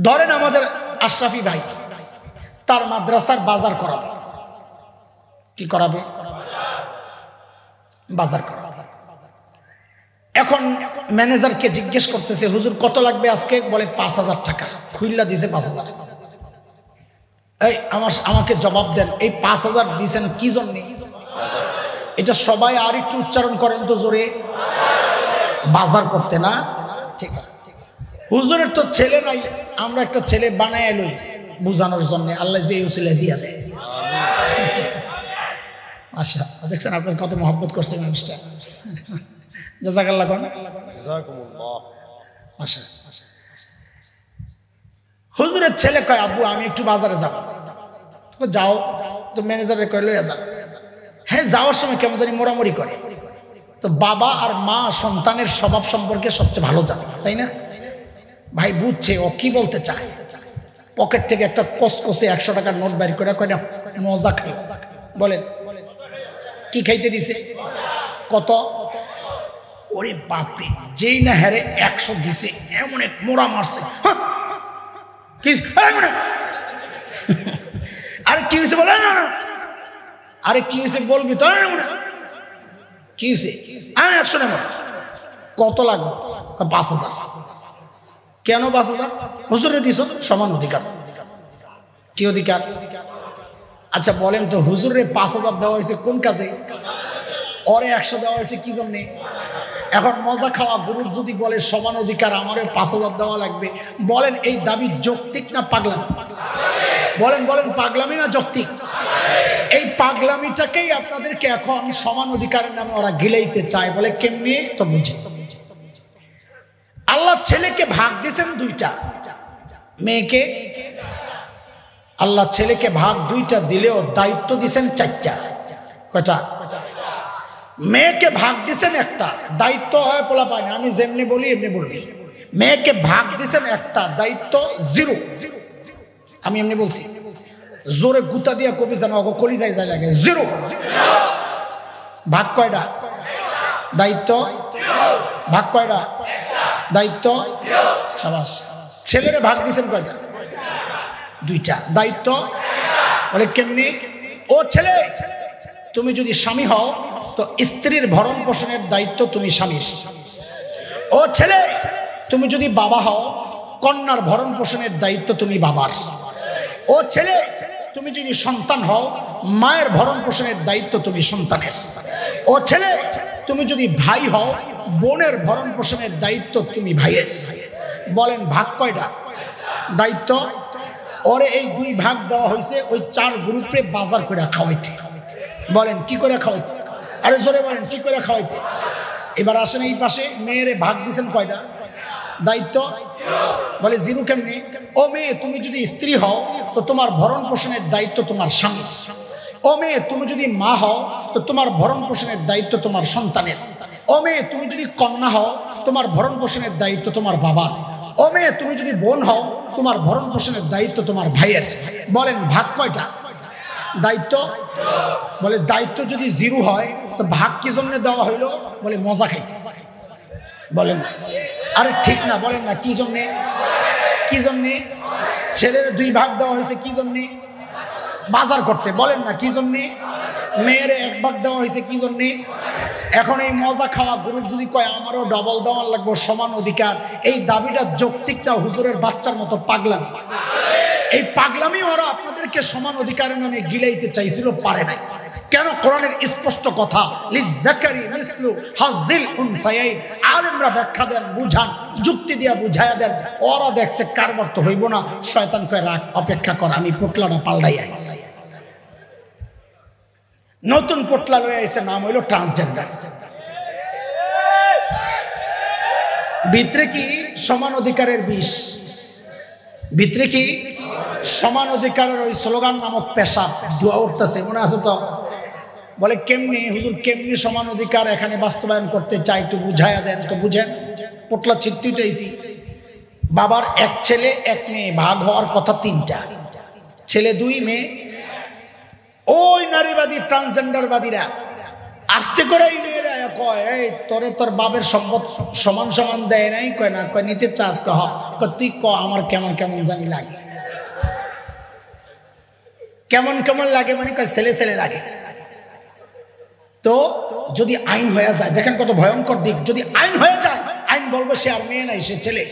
ধরেন আমাদের আশরাফি ভাই তার মাদ্রাসার বাজার করাবে। কি করাবে? বাজার করাবে। এখন ম্যানেজারকে জিজ্ঞেস করতেছে, হুজুর কত লাগবে আজকে? বলে 5,000 টাকা। খুইল্লা দিছে 5,000। এই আমাকে জবাব দেন, এই 5,000 দিয়েছেন কি জন্য? এটা সবাই আর একটু উচ্চারণ করেন তো জোরে। বাজার করতে না? ঠিক আছে। হুজুরের তো ছেলে নাই, আমরা একটা ছেলে বানায় লই বুঝানোর জন্য। আল্লাহ যে উসিলা দিয়া দেয়। আচ্ছা, দেখছেন আপনার কত মহব্বত করছে মানুষটা। জাযাকাল্লাহ কোন জাযাকুমুল্লাহ। আচ্ছা, হুজুরের ছেলে কয় আব্বু আমি একটু বাজারে যাব। যাও। তো ম্যানেজারে কয় লইয়া যাও। হ্যাঁ, যাওয়ার সময় কেমন জানি মোড়ামুড়ি করে। তো বাবা আর মা সন্তানের স্বভাব সম্পর্কে সবচেয়ে ভালো জানে, তাই না? ভাই বুঝছে ও কি বলতে চায়। পকেট থেকে একটা কসকসে 100 টাকার নোট বের করে কয় না মজা খাই। বলেন কি খাইতে দিছে? কত? ওরে বাপরে, যেই না হারে 100 দিছে এমন এক মোড়া মারছে। আরে কি হয়েছে বলে না, আরে কি হয়েছে বলবি তো, কি হয়েছে? 100 টাকা। কত লাগবে? 5000। কেন 5000? হুজুরে দিছ সমান অধিকার। কি অধিকার? আচ্ছা বলেন তো, হুজুরে 5000 দেওয়া হয়েছে কোন কাজে? ওরে 100 দেওয়া হয়েছে কি জন্যে? এখন মজা খাওয়া গ্রুপ যদি বলে সমান অধিকার, আমারে 5000 দেওয়া লাগবে, বলেন এই দাবি যৌক্তিক না পাগলামি? বলেন বলেন, পাগলামি না যৌক্তিক? এই পাগলামিটাকেই আপনাদেরকে এখন সমান অধিকারের নামে ওরা গিলাইতে চায়। বলে কেমনি? তো বুঝে। আল্লাহ ছেলেকে ভাগ দিয়েছেন 2টা, মেয়েকে আল্লাহ ছেলেকে ভাগ 2টা দিলেও দায়িত্ব দিয়েছেন 4টা। কয়টা? মেয়েকে ভাগ দিয়েছেন 1টা, দায়িত্ব হয় পোলা পায় না, আমি যেমনি বলি এমনি বলবি। মেয়েকে ভাগ দিয়েছেন 1টা, দায়িত্ব 0। আমি এমনি বলছি, জোরে গুতা দিয়া কবি জানো কলি যায় যায় লাগে 0। ভাগ কয়টা? দায়িত্ব ভাগ কয়টা? দায়িত্ব সাবাস। ছেলেরে ভাগ দিয়েছেন কয়টা? 2টা, দায়িত্ব বলে কেমনি? ও ছেলে, তুমি যদি স্বামী হও তো স্ত্রীর ভরণ পোষণের দায়িত্ব তুমি স্বামীর। ও ছেলে, তুমি যদি বাবা হও কন্যার ভরণ পোষণের দায়িত্ব তুমি বাবার। ও ছেলে, তুমি যদি সন্তান হও মায়ের ভরণ পোষণের দায়িত্ব তুমি সন্তানের। ও ছেলে, তুমি যদি ভাই হও বোনের ভরণ পোষণের দায়িত্ব তুমি ভাইয়ের। বলেন ভাগ কয়টা? দায়িত্ব। ওরে এই 2 ভাগ দেওয়া হয়েছে ওই 4 গ্রুপে বাজার করে খাওয়াইতে। বলেন কি করে খাওয়াইতে? আরে জোরে বলেন কি করে খাওয়াইতে? এবার আসেন এই পাশে, মেয়েরে ভাগ দিয়েছেন কয়টা? দায়িত্ব বলে 0 কেমনি? ও মেয়ে, তুমি যদি স্ত্রী হও তো তোমার ভরণ পোষণের দায়িত্ব তোমার স্বামীর। ও মেয়ে, তুমি যদি মা হও তো তোমার ভরণ পোষণের দায়িত্ব তোমার সন্তানের। ও মেয়ে, তুমি যদি কন্যা হও তোমার ভরণ পোষণের দায়িত্ব তোমার বাবার। ও মেয়ে, তুমি যদি বোন হও তোমার ভরণ পোষণের দায়িত্ব তোমার ভাইয়ের। বলেন ভাগ কয়টা? দায়িত্ব বলে দায়িত্ব যদি 0 হয় তো ভাগ কি জন্য দেওয়া হইলো? বলে মজা খাইতে। বলেন আরে ঠিক না, বলেন না কি জন্যে? কি জন্যে? ছেলের 2 ভাগ দেওয়া হয়েছে কি জন্যে? বাজার করতে। বলেন না কি জন্যে? মেয়ের 1 ভাগ দেওয়া হয়েছে কি জন্যে? এখন এই মজা খাওয়া গ্রুপ যদি কয় আমারও ডবল দেওয়ার লাগবে সমান অধিকার, এই দাবিটা যৌক্তিকটা হুজুরের বাচ্চার মতো পাগলামি। এই পাগলামি ওরা আপনাদেরকে সমান অধিকারের নামে গিলাইতে চাইছিল, পারে নাই। কেন? কোরআনের স্পষ্ট কথা, লিযাকারি মিসলু হাযিল উনসায়াইন। আলেমরা ব্যাখ্যা দেন, বুঝান, যুক্তি দিয়া বুঝায়া দেন। ওরা দেখছে কারবার তো হইব না, শয়তান কয় রাখ, অপেক্ষা কর, আমি পোটলাটা পাল্টাই আই। নতুন পোটলা লয়ে আইছে, নাম হইল ট্রান্সজেন্ডার। ভিতরে কি সমান অধিকারের বিষ, ভিতরে কি সমান অধিকারের ওই স্লোগান নামক পেশাব দোয়া উঠতেছে, মনে আছে তো? বলে কেমনি হুজুর, কেমনি সমান অধিকার এখানে বাস্তবায়ন করতে চাই, একটু বুঝাইয়া দেন। তো বুঝেন, পোটলা চিত্তি উঠেছি। বাবার 1 ছেলে 1 মেয়ে, ভাগ হওয়ার কথা 3টা, ছেলে 2 মেয়ে। ওই নারীবাদী ট্রান্সজেন্ডারবাদীরা আস্তে করে এই মেয়েরা কয়, এই তোরে তোর বাপের সম্পদ সমান সমান দেয় নাই? কয় না। কয় নিতে চাস? কয় তুই ক, আমার কেমন কেমন জানি লাগে। কেমন কেমন লাগে মানে? কয় ছেলে ছেলে লাগে। তো যদি আইন হয়ে যায়, দেখেন কত ভয়ঙ্কর দিক, যদি আইন হয়ে যায়, আইন বলবে সে আর মেয়ে নাই, সে ছেলে।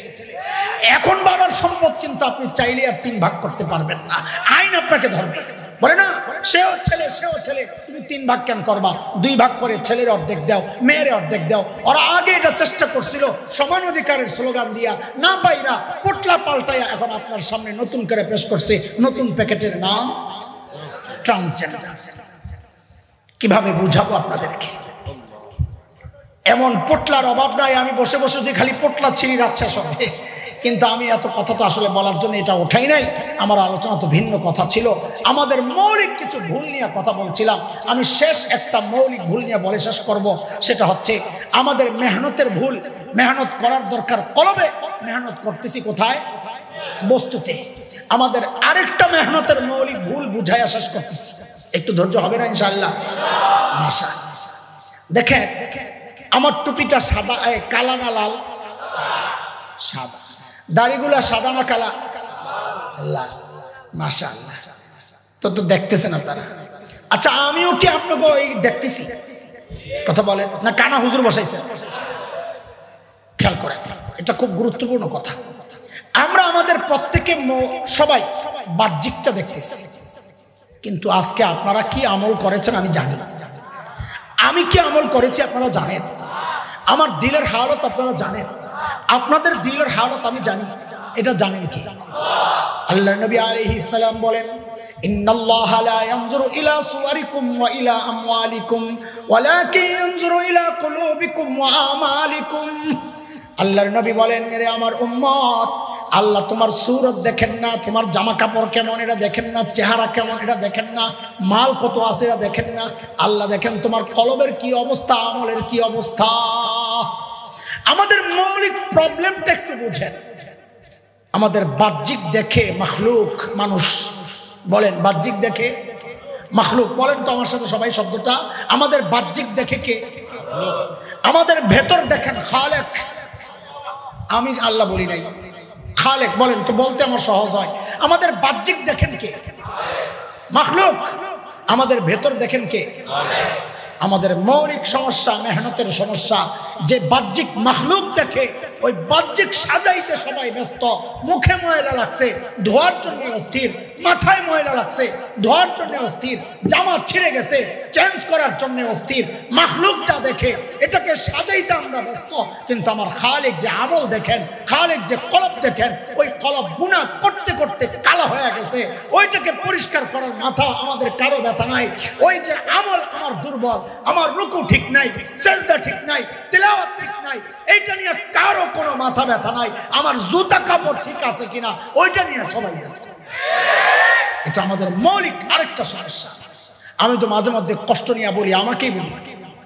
এখন বাবার সম্পদ কিন্তু আপনি চাইলে আর 3 ভাগ করতে পারবেন না, আইন আপনাকে ধরবে। বলে না, সেও ছেলে সেও ছেলে, তুমি 3 ভাগ কেন করবা? 2 ভাগ করে ছেলের অর্ধেক দাও, মেয়ের অর্ধেক দাও। ওরা আগে এটা চেষ্টা করছিল সমান অধিকারের স্লোগান দিয়া, না পাইরা পোটলা পাল্টাইয়া এখন আপনার সামনে নতুন করে পেশ করছে নতুন প্যাকেটের নাম ট্রান্সজেন্ডার। কিভাবে বুঝাবো আপনাদেরকে? এমন পোটলার অভাব নাই, আমি বসে বসে যদি খালি পোটলা ছিঁড়ি রাত শেষ হবে। কিন্তু আমি এত কথা তো আসলে বলার জন্য এটা ওঠাই নাই, আমার আলোচনা তো ভিন্ন কথা ছিল। আমাদের মৌলিক কিছু ভুল নিয়ে কথা বলছিলাম। আমি শেষ একটা মৌলিক ভুল নিয়ে বলে শেষ করব, সেটা হচ্ছে আমাদের মেহনতের ভুল। মেহনত করার দরকার কলবে, মেহনত করতেছি কোথায়? বস্তুতে। আমাদের আরেকটা মেহনতের মৌলিক ভুল বুঝাইয়া শেষ করতেছি, একটু ধৈর্য হবে না ইনশাআল্লাহ? মাশাআল্লাহ। দেখেন আমার টুপিটা সাদা, কালা না লাল? সাদা। দাড়িগুলা সাদা না কালা? লাল। মাশাআল্লাহ। তো দেখতেছেন আপনারা। আচ্ছা আমিও কি আপনাকে দেখতেছি? কথা বলেন না, কানা হুজুর বসাইছেন? খেয়াল করেন, এটা খুব গুরুত্বপূর্ণ কথা। আমরা আমাদের প্রত্যেকে সবাই বাহ্যিকটা দেখতেছি, কিন্তু আজকে আপনারা কি আমল করেছেন আমি জানি না। আমি কি আমল করেছি আপনারা জানেন। আমার দিলের হালত আপনারা জানেন, আপনাদের দিলের হালত আমি জানি। এটা জানেন কি? আল্লাহ নবী আলাইহিস সালাম বলেন, ইন্নাল্লাহা লা ইয়ানজুরু ইলা সুওয়ারিকুম ওয়া ইলা আমওয়ালিকুম ওয়ালাকিন ইয়ানজুরু ইলা কুলুবিকুম ওয়া আমালিকুম। আল্লাহর নবী বলেন, মেরে আমার উম্মত, আল্লাহ তোমার সূরত দেখেন না, তোমার জামা কাপড় কেমন এটা দেখেন না, চেহারা কেমন এটা দেখেন না, মাল কত আছে এটা দেখেন না। আল্লাহ দেখেন তোমার কলবের কি অবস্থা, আমলের কি অবস্থা। আমাদের মৌলিক প্রবলেমটা একটু বুঝেন। আমাদের বাহ্যিক দেখে মাখলুক, মানুষ বলেন, বাহ্যিক দেখে মাখলুক বলেন তো আমার সাথে সবাই শব্দটা। আমাদের বাহ্যিক দেখে কে? আমাদের ভেতর দেখেন খালেক। আমি আল্লাহ বলি নাই, খালেক বলেন তো, বলতে আমার সহজ হয়। আমাদের বাহ্যিক দেখেন কে? মাখলুক। আমাদের ভেতর দেখেন কে? আমাদের মৌলিক সমস্যা, মেহনতের সমস্যা। যে বাহ্যিক মাখলুক দেখে, ওই বাহ্যিক সাজাইতে সবাই ব্যস্ত। মুখে ময়লা লাগছে, ধোয়ার জন্য অস্থির। মাথায় ময়লা লাগছে, ধোয়ার জন্য অস্থির। জামা ছিঁড়ে গেছে, চেঞ্জ করার জন্য অস্থির। মাখলুক যা দেখে এটাকে সাজাইতে আমরা ব্যস্ত, কিন্তু আমার খালেক যে আমল দেখেন, খালেক যে কলব দেখেন, ওই কলব গুনাহ করতে করতে কালা হয়ে গেছে। ওইটাকে পরিষ্কার করার মাথা আমাদের কারো ব্যথা নাই। ওই যে আমল আমার দুর্বল, আমার রুকু ঠিক নাই, সেজদা ঠিক নাই, তিলাওয়াত ঠিক নাই, এইটা নিয়ে কারো কোনো মাথা ব্যথা নাই। আমার জুতা কাপড় ঠিক আছে কিনা ওইটা নিয়ে সবাই ব্যস্ত। এটা আমাদের মৌলিক আরেকটা সমস্যা। আমি তো মাঝে মধ্যে কষ্ট নিয়ে বলি, আমাকেই বলি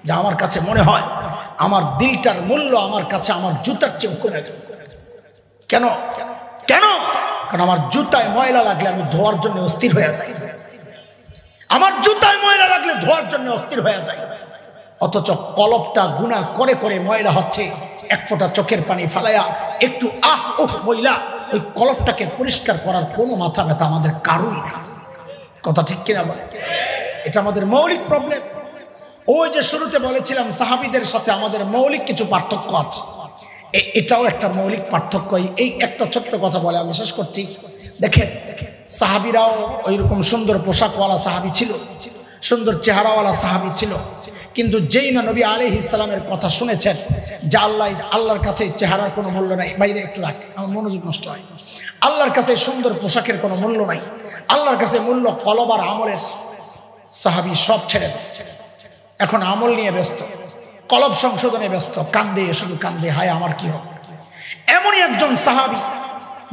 যে আমার কাছে মনে হয় আমার দিলটার মূল্য আমার কাছে আমার জুতার চেয়ে কমে গেছে। কেন? কেন? কারণ আমার জুতায় ময়লা লাগলে আমি ধোয়ার জন্য অস্থির হয়ে যাই। আমার জুতায় ময়লা লাগলে ধোয়ার জন্য অস্থির হয়ে যায়। অথচ কলবটা গুনাহ করে করে ময়লা হচ্ছে, এক ফোঁটা চোখের পানি ফালাইয়া একটু বইলা ওই কলবটাকে পরিষ্কার করার কোনো মাথা ব্যথা আমাদের কারোই নেই। কথা ঠিক কিনা? এটা আমাদের মৌলিক প্রবলেম। ওই যে শুরুতে বলেছিলাম সাহাবীদের সাথে আমাদের মৌলিক কিছু পার্থক্য আছে, এটাও একটা মৌলিক পার্থক্য। এই একটা ছোট্ট কথা বলে আমি শেষ করছি। দেখেন সাহাবীরাও ওইরকম সুন্দর পোশাকওয়ালা সাহাবী ছিল, সুন্দর চেহারাওয়ালা সাহাবী ছিল, কিন্তু যেই না নবী আলাইহিস সালামের কথা শুনেছেন যে আল্লাহর কাছে চেহারার কোনো মূল্য নাই, বাইরে একটু রাখ, আমার মনোযোগ নষ্ট হয়। আল্লাহর কাছে সুন্দর পোশাকের কোনো মূল্য নাই, আল্লাহর কাছে মূল্য কলব আর আমলের। সাহাবী সব ছেড়ে দিচ্ছে, এখন আমল নিয়ে ব্যস্ত, কলব সংশোধনে ব্যস্ত, কান্দে, শুধু কান্দে, হায় আমার কি হবে। এমনই একজন সাহাবী,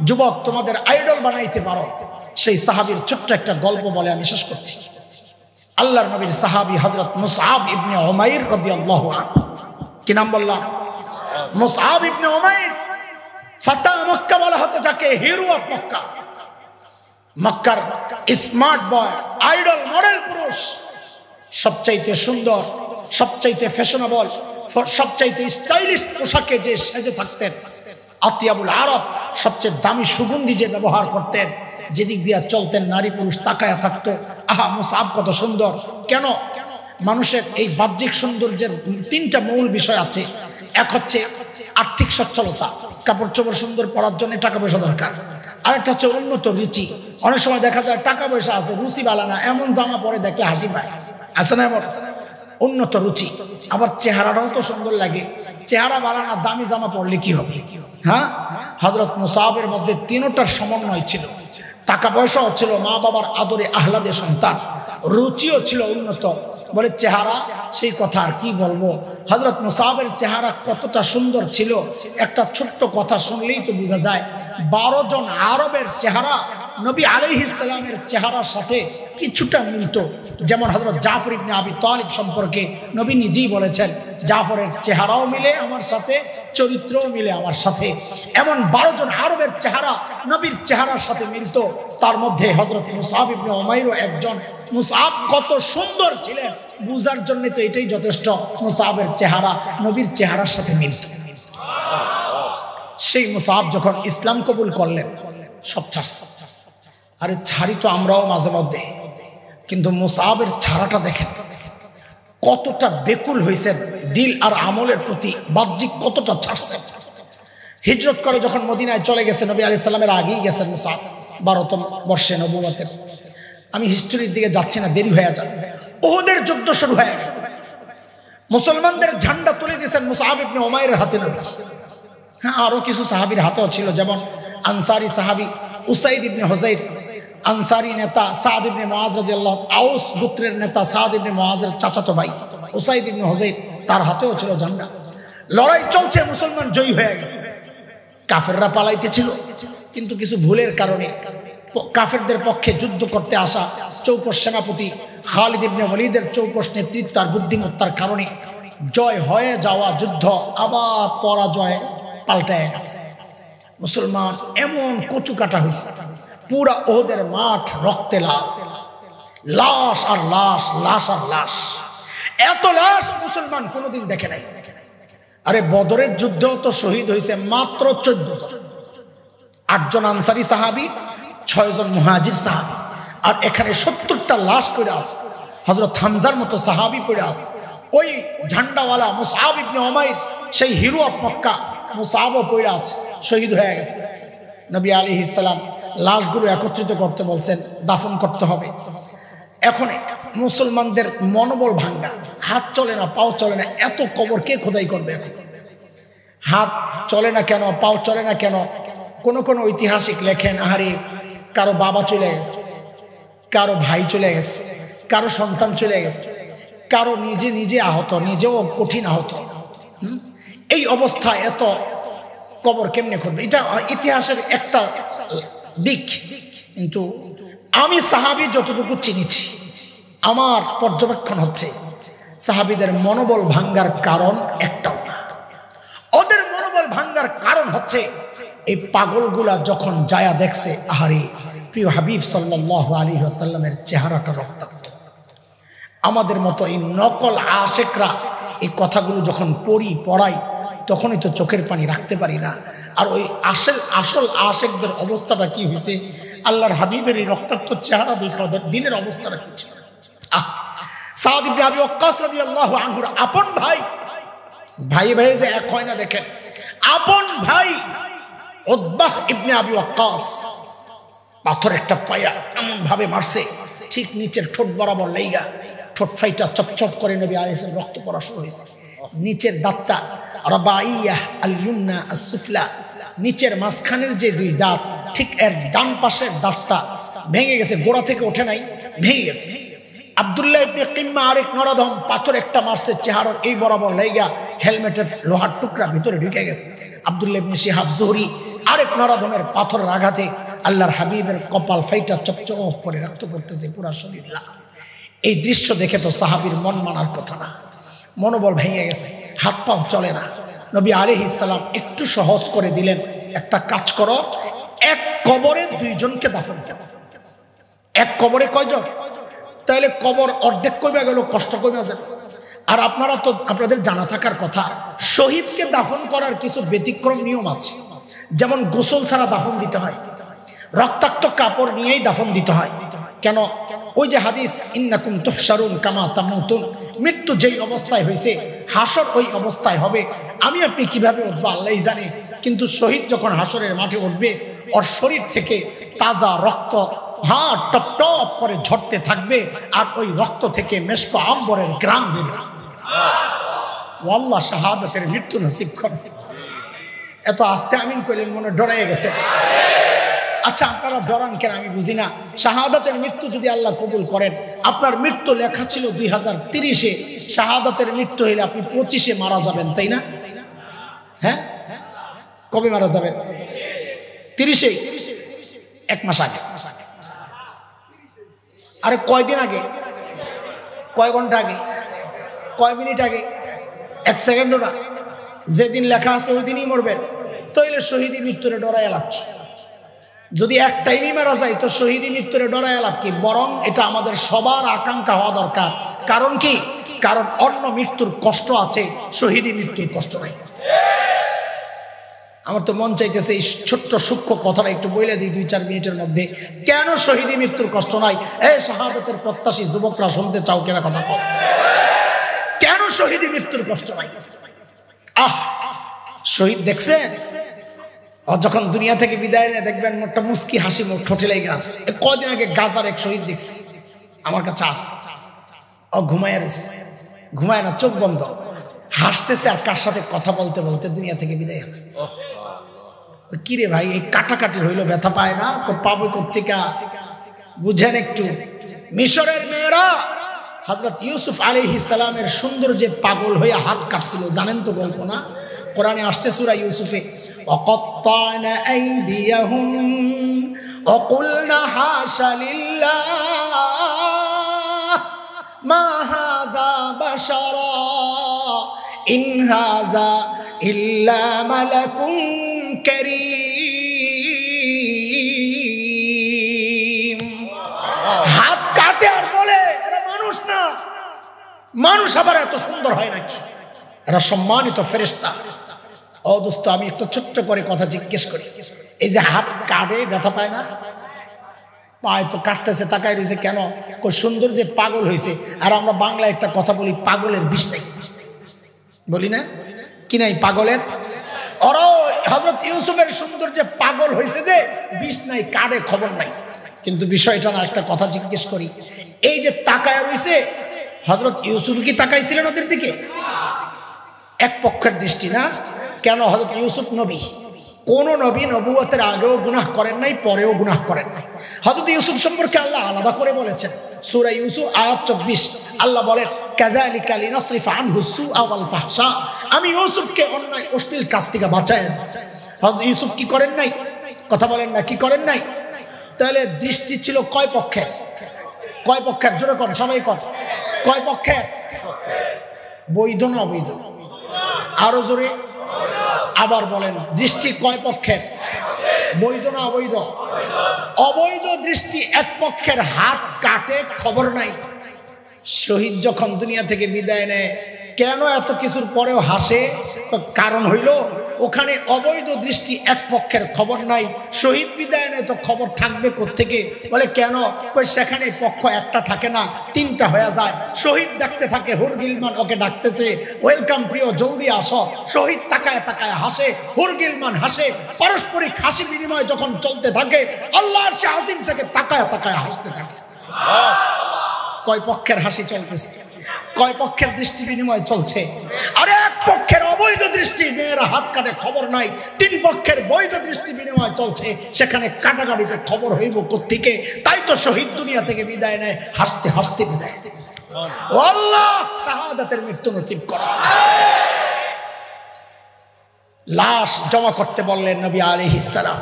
যুবক তোমাদের আইডল বানাইতে পারো, সেই সাহাবীর ছোট্ট একটা গল্প বলে আমি শেষ করছি। আল্লাহর নবীর সাহাবী হযরত মুসআব ইবনে উমাইর রাদিয়াল্লাহু আনহু। কি নাম বললাম? মুসআব ইবনে উমাইর। ফাতা মক্কা বলা হতো যাকে, হিরো অফ মক্কা, মক্কার স্মার্ট বয়, আইডল মডেল পুরুষ, সবচাইতে সুন্দর, সবচাইতে ফ্যাশনেবল, সবচাইতে স্টাইলিশ পোশাকে যে সেজে থাকতেন, আতিয়াবুল আরব, সবচেয়ে দামি সুগন্ধি যে ব্যবহার করতেন, যেদিক দিয়ে চলতেন নারী পুরুষ তাকায়া থাকতো, আহা মুসআব কত সুন্দর। কেন? মানুষের এই বাহ্যিক সৌন্দর্যের তিনটা মূল বিষয় আছে। এক হচ্ছে আর্থিক সচ্ছলতা, কাপড় চোপড় সুন্দর পরার জন্য টাকা পয়সা দরকার। আরেকটা হচ্ছে উন্নত রুচি। অনেক সময় দেখা যায় টাকা পয়সা আছে, রুচি বালা না, এমন জামা পরে দেখলে হাসি পায়, আছে না? এমন উন্নত রুচি। আবার চেহারাটাও তো সুন্দর লাগে, চেহারা বালা না, দামি জামা পরলে কি হবে? হ্যাঁ, হযরত মুসআবের মধ্যে তিনটার সমন্বয় ছিল। টাকা পয়সাও ছিল, মা বাবার আদরে আহ্লাদে সন্তান, রুচিও ছিল উন্নত। বলে চেহারা সেই কথা আর কি বলবো, হযরত মুসআবের চেহারা কতটা সুন্দর ছিল একটা ছোট্ট কথা শুনলেই তো বোঝা যায়। 12 জন আরবের চেহারা নবী আলাইহিস সালামের চেহারার সাথে কিছুটা মিলত। যেমন হযরত জাফর ইবনে আবি তালিব সম্পর্কে নবী নিজেই বলেছেন, জাফরের চেহারাও মিলে আমার সাথে, চরিত্রও মিলে আমার সাথে। এমন 12 জন আরবের চেহারা নবীর চেহারার সাথে মিলত। তার মধ্যে হযরত মুসআব ইবনে উমাইরও একজন। মুসআব কত সুন্দর ছিলেন বুঝার জন্য তো এটাই যথেষ্ট, মুসআবের চেহারা নবীর চেহারার সাথে মিলত। সেই মুসআব যখন ইসলাম কবুল করলেন সব ছাড়ছে। আরে ছাড়ি তো আমরাও মাঝে মধ্যে, কিন্তু মুসআবের ছাড়াটা দেখেন কতটা বেকুল হয়েছেন দিল আর আমলের প্রতি, বাহ্যিক কতটা ছাড়ছেন। হিজরত করে যখন মদিনায় চলে গেছে, নবী আলাইহিস সালামের আগেই গেছেন মুসআব 12তম বর্ষে নবুয়তের। আমি হিস্ট্রির দিকে যাচ্ছি না, দেরি হয়ে যায়। উহুদের যুদ্ধ শুরু হয়ে গেছে, মুসলমানদের ঝান্ডা তুলে দিয়েছেন মুসআব ইবনে উমাইরের হাতে নবী। হ্যাঁ, আরো কিছু সাহাবীর হাতেও ছিল, যেমন আনসারী সাহাবী উসাইদ ইবনে হুযাইর, আনসারী নেতা সাদ ইবনে মুআজ রাদিয়াল্লাহু, আউস গোত্রের নেতা সাদ ইবনে মুআজের চাচাতো ভাই উসাইদ ইবনে হুযাইর, তার হাতেও ছিল ঝান্ডা। লড়াই চলছে, মুসলমান জয়ী হয়ে গেছে। কাফেররা পালাইতেছিল, কিন্তু কিছু ভুলের কারণে কাফেরদের পক্ষে যুদ্ধ করতে আসা চৌকস সেনাপতি খালিদ ইবনে ওয়ালিদের চৌকস নেতৃত্ব আর বুদ্ধিমত্তার কারণে জয় হয়ে যাওয়া যুদ্ধ আবার পরাজয় পাল্টায় গেছে। মুসলমান এমন কচু কাটা হয়েছে, পুরা ওহদের মাঠ রক্তে লাল, লাশ আর লাশ, লাশ আর লাশ। এত লাশ মুসলমান কোনোদিন দেখে নাই। আরে বদরের যুদ্ধেও তো শহীদ হয়েছে মাত্র 14 জন, 8 জন আনসারী সাহাবী, 6 জন মুহাজির সাহাবী। আর এখানে 70টা লাশ পড়ে আছে, হযরত হামজার মতো সাহাবী পড়ে আছে। ওই ঝান্ডাওয়ালা মুসআব ইবনে উমাইর, সেই হিরো অফ মক্কা, মুসআবও পড়ে আছে, শহীদ হয়ে গেছে। নবী আলাইহিস সালাম লাশগুলো একত্রিত করতে বলছেন, দাফন করতে হবে। এখন মুসলমানদের মনোবল ভাঙ্গা, হাত চলে না, পাও চলে না, এত কবর কে খোদাই করবে? হাত চলে না কেন, পাও চলে না কেন? কোন কোন ঐতিহাসিক লেখেন, আহারে কারো বাবা চলে গেছে, কারো ভাই চলে গেছে, কারো সন্তান চলে গেছে, কারো নিজে নিজে আহত, নিজেও কঠিন আহত। এই অবস্থায় এত কবর কেমনে করবে? এটা ইতিহাসের একটা দিক। কিন্তু আমি সাহাবী যতটুকু চিনেছি, আমার পর্যবেক্ষণ হচ্ছে সাহাবীদের মনোবল ভাঙ্গার কারণ একটাও না। ওদের মনোবল ভাঙ্গার কারণ হচ্ছে এই পাগলগুলা যখন যায়া দেখছে, আহারে প্রিয় হাবিব সাল্লাল্লাহু আলাইহি ওয়াসাল্লামের চেহারাটা রক্তাক্ত। আমাদের মতো এই নকল আশেকরা এই কথাগুলো যখন পড়াই, তখনই তো চোখের পানি রাখতে পারি না। আর ওই আসল আশেকদের অবস্থাটা কি হয়েছে, আল্লাহর হাবিবের এই রক্তাক্ত চেহারা দেখে ওদের দিনের অবস্থাটা কি ছিল। সাদ ইবনে আবি ওয়াক্কাস রাদিয়াল্লাহু আনহুর আপন ভাই, ভাই ভাই যে এক হয় না, দেখেন আপন ভাই উতবাহ ইবনে আবি ওয়াক্কাস পাথর একটা পায়া এমন ভাবে মারছে, ঠিক নিচের ঠোঁট বরাবর লাইগা ঠোঁট ফাইটা চপচপ করে নবী আলাইহিস সালাম রক্ত পড়া শুরু হয়েছে। নিচের দাঁতটা রাবাইয়াহ আল ইউমনা আস সুফলা, নিচের মাঝখানের যে 2 দাঁত, ঠিক এর ডান পাশের দাঁতটা ভেঙে গেছে, গোড়া থেকে ওঠে নাই, ভেঙে গেছে। আব্দুল্লাহ ইবনে কিম্মা আরেক নরাধম পাথর একটা মারছে চেহারার এই বরাবর লাইগা, হেলমেটের লোহার টুকরা ভিতরে ঢুকে গেছে। আব্দুল্লাহ ইবনে শিহাব জুহরি আরেক নরাধমের পাথরের আঘাতে আল্লাহর হাবিবের কপাল ফাইটা চপচপ করে রক্ত পড়তেছে, পুরা শরীর লাল। এই দৃশ্য দেখে তো সাহাবীর মন মানার কথা না, মনোবল ভেঙে গেছে, হাত পাও চলে না। নবী আলাইহিস সালাম একটু সহজ করে দিলেন, একটা কাজ করো, এক কবরে 2 জনকে দাফন করো। এক কবরে কয়জন? তাহলে কবর অর্ধেক কমে গেল, কষ্ট কমে যাবে। আর আপনারা তো, আপনাদের জানা থাকার কথা, শহীদকে দাফন করার কিছু ব্যতিক্রম নিয়ম আছে। যেমন গোসল ছাড়া দাফন দিতে হয়, রক্তাক্ত কাপড় নিয়েই দাফন দিতে হয়। কেন? ওই যে হাদিস, ইন্নাকুম তুহশারুন কামা তামুতুন, মৃত্যু যেই অবস্থায় হয়েছে হাসর ওই অবস্থায় হবে। আমি আপনি কিভাবে উঠবো আল্লাহই জানে, কিন্তু শহীদ যখন হাসরের মাঠে উঠবে, ওর শরীর থেকে তাজা রক্ত টপ টপ করে ঝরতে থাকবে, আর ওই রক্ত থেকে মেশক আম্বরের গ্রাম বেরোবে। আল্লাহ শাহাদাতের মৃত্যু নসিব করে। এত আস্তে আমিন কইলেন, মনে ডরাই গেছে। আচ্ছা, আপনারা ডরান কেন আমি বুঝি না। শাহাদাতের মৃত্যু যদি আল্লাহ কবুল করেন, আপনার মৃত্যু লেখা ছিল 2030-এ, শাহাদাতের মৃত্যু হইলে আপনি 25-এ মারা যাবেন, তাই না? হ্যাঁ, কবে মারা যাবেন? 30-এ, 1 মাস আগে। আরে কয়দিন আগে, কয় ঘন্টা আগে, কয় মিনিট আগে, 1 সেকেন্ডও না। যেদিন লেখা আছে ওই দিনই মরবেন। তাইলে শহীদি মৃত্যুরে ডরায় লাভ কি? যদি এক টাইমই মারা যায় তো শহীদি মৃত্যুরে ডরায় লাভ কি? বরং এটা আমাদের সবার আকাঙ্ক্ষা হওয়া দরকার। কারণ কি? কারণ অন্য মৃত্যুর কষ্ট আছে, শহীদি মৃত্যুর কষ্ট নাই। আমার তো মন চাইতেছে এই ছোট্ট সূক্ষ্ম কথাটা একটু বলে দিই 2-4 মিনিটের মধ্যে। কেন শহীদি মৃত্যুর কষ্ট নাই? এই শাহাদাতের প্রত্যাশী যুবকরা শুনতে চাও কেনা কথা? কেন শহীদি মৃত্যুর কষ্ট নাই? শহীদ দেখছেন যখন দুনিয়া থেকে বিদায় নেয়, দেখবেন মোটটা মুস্কি হাসি মুখ ঠোঁটে লেগে আছে। কদিন আগে গাজার এক শহীদ দেখছি, আমার কাছে আছে। ঘুমায় না, চোখ বন্ধ, হাসতেছে আর কার সাথে কথা বলতে বলতে দুনিয়া থেকে বিদায় আছে। কিরে ভাই, এই কাটাকাটি হইলো ব্যথা পায় না তো পাবো কোত্থেকে? বুঝেন একটু। মিশরের মেয়েরা হযরত ইউসুফ আলাইহিস সালামের সৌন্দর্যে পাগল হয়ে হাত কাটছিল, জানেন তো গল্প না? কোরআনে আসছে সূরা ইউসুফে, ওয়াকাত্তানা আইদিয়াহুম ওয়া কুলনা হাশা লিল্লাহ মা হাযা বাশারা ইন হাযা ইল্লা মালাকুন কারীম। হাত কাটে আর বলে এরা মানুষ না। মানুষ আবার এত সুন্দর হয় নাকি? এরা সম্মানিত ফেরেশতা। ও দোস্ত, আমি একটু ছোট্ট করে কথা জিজ্ঞেস করি, এই যে হাত কাটে ব্যথা পায় না? পায় তো, কাটতেছে, তাকায় রয়েছে কেন? সুন্দর যে পাগল হয়েছে। আর আমরা বাংলায় একটা কথা বলি, পাগলের বিষ নাই, বলি না? কি নাই পাগলের? ওরাও হযরত ইউসুফের সৌন্দর্যে পাগল হয়েছে যে বিষ নাই, কাটে, খবর নাই। কিন্তু বিষয়টা না, একটা কথা জিজ্ঞেস করি, এই যে তাকায় রয়েছে, হযরত ইউসুফ কি তাকাইছিলেন ওদের দিকে? এক পক্ষের দৃষ্টি না। কেন? হযরত ইউসুফ নবী। কোন নবী নবুয়তের আগেও গুনাহ করেন নাই, পরেও গুনাহ করেন নাই। হযরত ইউসুফ সম্পর্কে আল্লাহ আলাদা করে বলেছেন, সূরা ইউসুফ আয়াত 24। আল্লাহ বলেন, কাযালিকা লিনাসরিফা আনহু সুআ ওয়াল ফাহশা। আমি ইউসুফকে অন্যায় অশ্লীল কাজ থেকে বাঁচায় দিয়েছি। হযরত ইউসুফ কি করেন নাই? কথা বলেন না, কি করেন নাই? তাহলে দৃষ্টি ছিল কয় পক্ষের? কয় পক্ষের? জোরে কর, সবাই কর। কয় পক্ষের? বৈধ না অবৈধ? আরো জোরে আবার বলেন, দৃষ্টি কয় পক্ষের? বৈধ না অবৈধ? অবৈধ দৃষ্টি এক পক্ষের। হাত কাটে, খবর নাই। শহীদ যখন দুনিয়া থেকে বিদায় নেয়, কেন এত কিছুর পরেও হাসে? কারণ হইল ওখানে অবৈধ দৃষ্টি এক পক্ষের, খবর নাই। শহীদ বিদায় নেয় তো খবর থাকবে কোত্থেকে? বলে কেন? সেখানে পক্ষ একটা থাকে না, 3টা হয়ে যায়। শহীদ ডাকতে থাকে, হুর গিলমান ওকে ডাকতেছে, ওয়েলকাম প্রিয়, জলদি আসো। শহীদ তাকায় তাকায় হাসে, হুর গিলমান হাসে। পারস্পরিক হাসি বিনিময় যখন চলতে থাকে, আল্লাহর সে আজিম থেকে তাকায় তাকায় হাসতে থাকে। কয় পক্ষের হাসি চলতেছে? কয় পক্ষের দৃষ্টি বিনিময় চলছে? আর এক পক্ষের অবৈধ দৃষ্টি, মেয়েরা হাত কাটে, খবর নাই। 3 পক্ষের বৈধ দৃষ্টি বিনিময় চলছে, সেখানে কাটাকাটিতে খবর হইব কোত্থেকে? তাই তো শহীদ দুনিয়া থেকে বিদায় নেয় হাসতে হাসতে বিদায় নেয়। ও আল্লাহ, শাহাদাতের মৃত্যু নসিব করো। লাশ জমা করতে বললেন নবী আলাইহিস সালাম।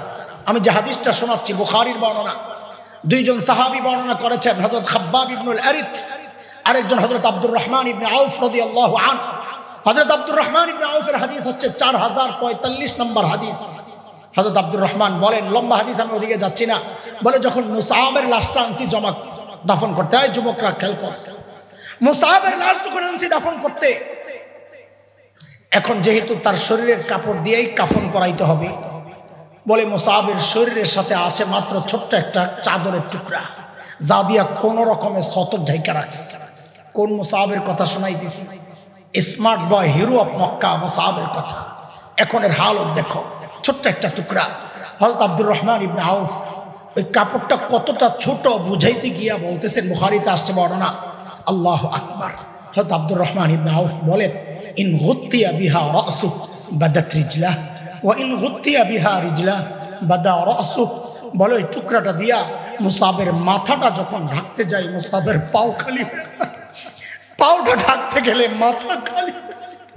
আমি যে হাদিসটা শোনাচ্ছি বুখারীর বর্ণনা, 2 জন সাহাবী বর্ণনা করেছেন, হযরত খাব্বাব ইবনুল আরিত, আরেকজন হযরত আব্দুর রহমান ইবনে আউফ রাদিয়াল্লাহু আনহু। হযরত আব্দুর রহমান ইবনে আউফের হাদিস হচ্ছে 4045 নম্বর হাদিস। হযরত আব্দুর রহমান বলেন, লম্বা হাদিস, আমি ওদিকে যাচ্ছি না, বলে যখন মুসআবের লাশটা আনছি জমা দাফন করতে, হয় যুবকরা খেয়াল কর, মুসআবের লাশ যখন আনছি দাফন করতে, এখন যেহেতু তার শরীরের কাপড় দিয়েই কাফন পরাইতে হবে, বলে মুসআবের শরীরের সাথে আছে মাত্র ছোট্ট একটা চাদরের টুকরা, যা দিয়া কোন রকমের সতর ঢাইকা রাখছে। কোন মুসআবের কথা শোনাইতেছি? Smart boy, hero of Mecca মুসআবের কথা। এখন এর হালত দেখো, ছোট্ট একটা টুকরা। হযরত আব্দুর রহমান ইবনে আউফ ওই কাপড়টা কতটা ছোট বুঝাইতে গিয়া বলতেছেন, বুখারীতে আসছে বর্ণনা, আল্লাহু আকবার। হযরত আব্দুর রহমান ইবনে আউফ বলেন, ইন গুত্তিয়া বিহা রাসু বাদাত রিজলা ওয়া ইন গুত্তিয়া বিহা রিজলা বাদা রাসু বলে ওই টুকরাটা দিয়া মুসাবের মাথাটা যখন ঢাকতে যাই মুসাবের পাও খালি হয়ে যায়, পাওটা ঢাকতে গেলে মাথা খালি হয়ে যায়।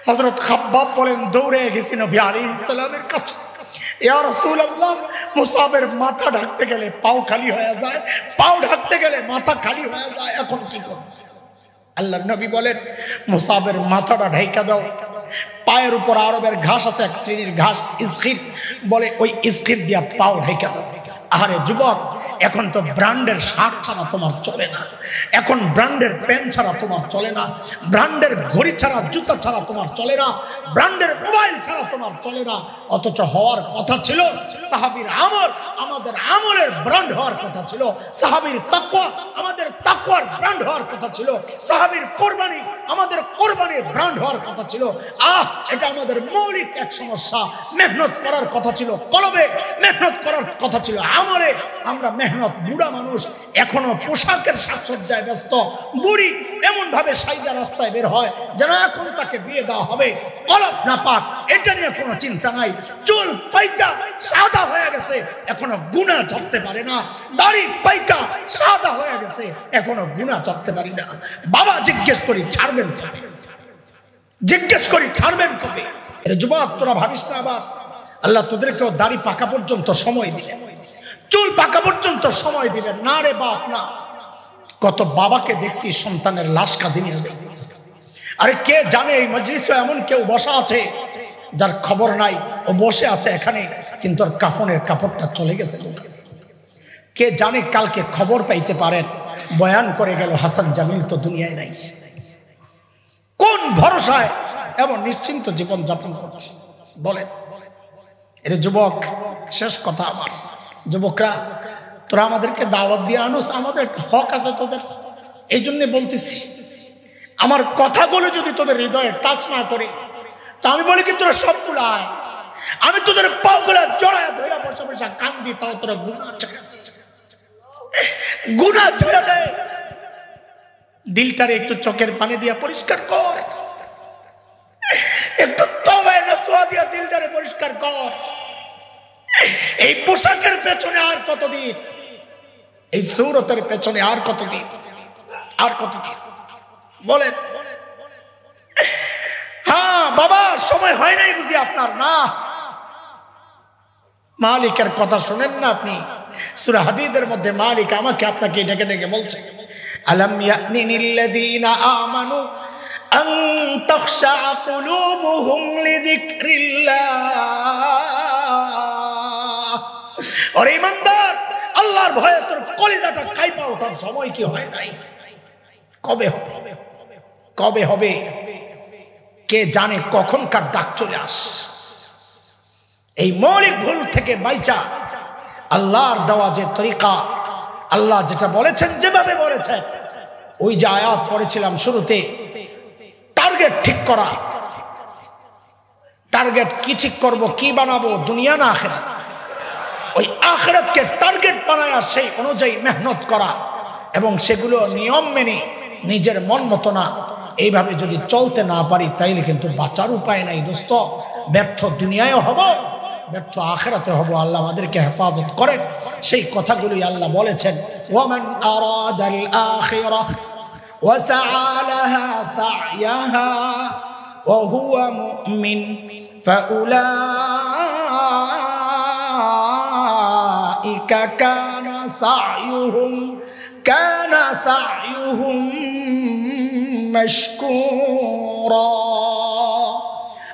হযরত খাব্বাব বলেন দৌড়ে গেছি নবী আলাইহিস সালামের কাছে, ইয়া রাসূলুল্লাহ মুসাবের মাথা ঢাকতে গেলে পাও খালি হয়ে যায়, পাও ঢাকতে গেলে মাথা খালি হয়ে যায়, এখন কি করব? আল্লাহর নবী বলেন মুসাবের মাথাটা ঢাইকা দাও। পায়ের উপর আরবের ঘাস আছে, এক শ্রেণীর ঘাস ইসখির বলে, ওই ইসখির দিয়া পাও ঢাইকা দাও। আরে যুবক, এখন তো ব্র্যান্ডের শার্ট ছাড়া তোমার চলে না, এখন ব্র্যান্ডের প্যান্ট ছাড়া তোমার চলে না, ব্র্যান্ডের ঘড়ি ছাড়া জুতা ছাড়া তোমার চলে না, ব্র্যান্ডের মোবাইল ছাড়া তোমার চলে না। অথচ হওয়ার কথা ছিল সাহাবীর আমল, আমাদের আমলের ব্র্যান্ড হওয়ার কথা ছিল। সাহাবীর তাকওয়া আমাদের তাকওয়ার ব্র্যান্ড হওয়ার কথা ছিল। সাহাবীর কোরবানি আমাদের কোরবানির ব্র্যান্ড হওয়ার কথা ছিল। এটা আমাদের মৌলিক এক সমস্যা। মেহনত করার কথা ছিল কলবে, মেহনত করার কথা ছিল আমলে। আমরা মেহনত, বুড়া মানুষ এখনো পোশাকের সাজসজ্জায় ব্যস্ত। বুড়ি এমন ভাবে সাইজা রাস্তায় বের হয় যেন এখন তাকে বিয়ে দেওয়া হবে, কলব না পাক এটা নিয়ে কোনো চিন্তা নাই। চুল পাইকা সাদা হয়ে গেছে, এখনো গুনাহ ছাড়তে পারে না। দাড়ি পাইকা সাদা হয়ে গেছে, এখনো গুনাহ ছাড়তে পারি না। বাবা জিজ্ঞেস করি ছাড়বেন কবে? জিজ্ঞেস করি ছাড়বেন কবে? এর যুবক তোরা ভাবিস না আবার আল্লাহ তোদেরকেও দাড়ি পাকা পর্যন্ত সময় দিলেন, চুল পাকা পর্যন্ত সময় দিলেন না রে বাপ না। কত বাবাকে দেখছি সন্তানের লাশ কাঁদিয়ে দিতেছে। আরে কে জানে এই মজলিসে এমন কেউ বসা আছে যার খবর নাই, ও বসে আছে এখানে কিন্তু ওর কাফনের কাপড়টা চলে গেছে। কে জানে কালকে খবর পাইতে পারেন বয়ান করে গেল হাসান জামিল তো দুনিয়ায় নাই। কোন ভরসায় এমন নিশ্চিন্ত জীবন যাপন করছে বলেন? এর যুবক, শেষ কথা আমার, যুবকরা তোরা আমাদেরকে দাওয়াত দিয়ে আনোস, আমাদের হক আছে তোদের, এই জন্য বলতেছি। আমার কথাগুলো যদি তোদের হৃদয়ে টাচ না করে তা আমি বলি কি তোরা সবগুলো আয়, আমি তোদের পাগুলা জড়ায় ধরে বসে বসে কান্দি, তাও তোরা গুনাহ ছেড়ে দে। দিলটারে একটু চোখের পানি দিয়া পরিষ্কার কর, একটু তওবা নসুহা দিয়া দিলটারে পরিষ্কার কর। এই পোশাকের পেছনে আর কতদিন, এই সূরতের পেছনে আর কতদিন, আর কতদিন বলেন? হ্যাঁ বাবা, সময় হয় নাই বুঝি আপনার? না, মালিকের কথা শুনেন না আপনি? সূরা হাদীদের মধ্যে মালিক আমাকে আপনাকে ডেকে ডেকে বলছে, আলাম ইয়ানিল্লাযীনা আমানু আন তাখশা কুলুবুহুম লিযিকরিল্লাহ। ওরে ঈমানদার, আল্লাহর ভয়ে তোর কলিজাটা কাঁপা ওঠার সময় কি হয় নাই? কবে হবে? কবে হবে? কে জানে কখনকার ডাক চলে আস। এই মৌলিক ভুল থেকে বাইচা আল্লাহর দেওয়া যে তরিকা, আল্লাহ যেটা বলেছেন, যেভাবে বলেছেন, ওই যে আয়াত পড়েছিলাম শুরুতে, টার্গেট ঠিক করা। টার্গেট কি ঠিক করব, কি বানাবো? দুনিয়া না আখিরাত? ওই আখিরাতকে টার্গেট বানায়া সেই অনুযায়ী মেহনত করা এবং সেগুলো নিয়ম মেনে নিজের মন মতো না এইভাবে যদি চলতে না পারি তাইলে কিন্তু বাঁচার উপায় নাই দোস্ত। ব্যর্থ দুনিয়ায় হব, ব্যর্থ আখিরাতে হব। আল্লাহ আমাদেরকে হেফাজত করেন। সেই কথাগুলোই আল্লাহ বলেছেন, ওয়ামান আরাদাল আখিরাহ ওয়া সাআ লাহা সা'য়াহা ওয়া হুয়া মুমিন ফাউলাইকা কানা সা'য়ুহুম মাশকুরা।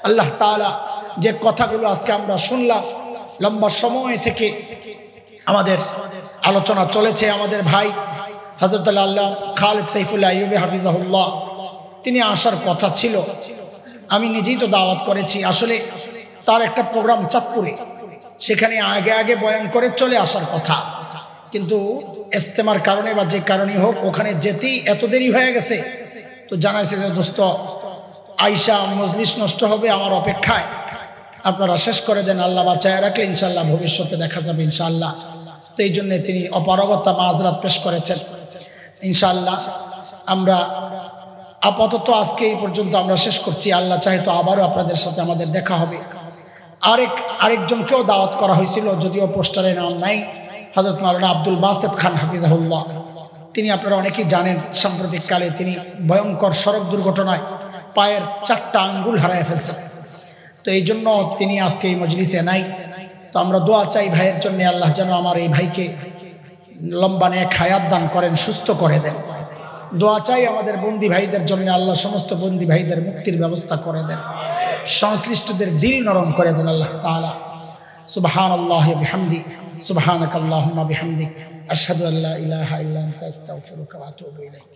আল্লাহ তাআলা যে কথাগুলো আজকে আমরা শুনলাম, লম্বা সময় থেকে আমাদের আলোচনা চলেছে। আমাদের ভাই হযরত আল্লাহ খালেদ সাইফুল্লাহ আইয়ুবী হাফিজাহুল্লাহ, তিনি আসার কথা ছিল। আমি নিজেই তো দাওয়াত করেছি। আসলে তার একটা প্রোগ্রাম চাঁদপুরে, সেখানে আগে আগে বয়ান করে চলে আসার কথা, কিন্তু ইজতেমার কারণে বা যে কারণেই হোক ওখানে যেতেই এত দেরি হয়ে গেছে। তো জানাইছে যে দোস্ত আইসা মজলিস নষ্ট হবে আমার অপেক্ষায়, আপনারা শেষ করে দেন, আল্লাহ বাঁচায় রাখলে ইনশাল্লাহ ভবিষ্যতে দেখা যাবে ইনশাআল্লাহ। তো এই জন্যে তিনি অপারগতা মাযরাত পেশ করেছেন। ইনশাআল্লাহ আমরা আপাতত আজকে এই পর্যন্ত আমরা শেষ করছি। আল্লাহ চাহে তো আবারও আপনাদের সাথে আমাদের দেখা হবে। আরেকজনকেও দাওয়াত করা হয়েছিল, যদিও পোস্টারে নাম নাই, হযরত মাওলানা আব্দুল বাসেত খান হাফিজাহুল্লাহ। তিনি আপনারা অনেকেই জানেন, সাম্প্রতিককালে তিনি ভয়ঙ্কর সড়ক দুর্ঘটনায় পায়ের 4টা আঙ্গুল হারায় ফেলছেন। তো এই জন্য তিনি আজকে এই মজলিসে নাই। তো আমরা দোয়া চাই ভাইয়ের জন্য, আল্লাহ যেন আমার এই ভাইকে লম্বা নেক হায়াত দান করেন, সুস্থ করে দেন। দোয়া চাই আমাদের বন্দি ভাইদের জন্য, আল্লাহ সমস্ত বন্দি ভাইদের মুক্তির ব্যবস্থা করে দেন, সংশ্লিষ্টদের দিল নরম করে দেন আল্লাহ তাআলা। সুবহানাল্লাহি ওয়া বিহামদি, সুবহানাকাল্লাহুম্মা বিহামদিক, আশহাদু আল্লা ইলাহা ইল্লা আনতা আস্তাগফিরুকা ওয়া আতুবু ইলাইক।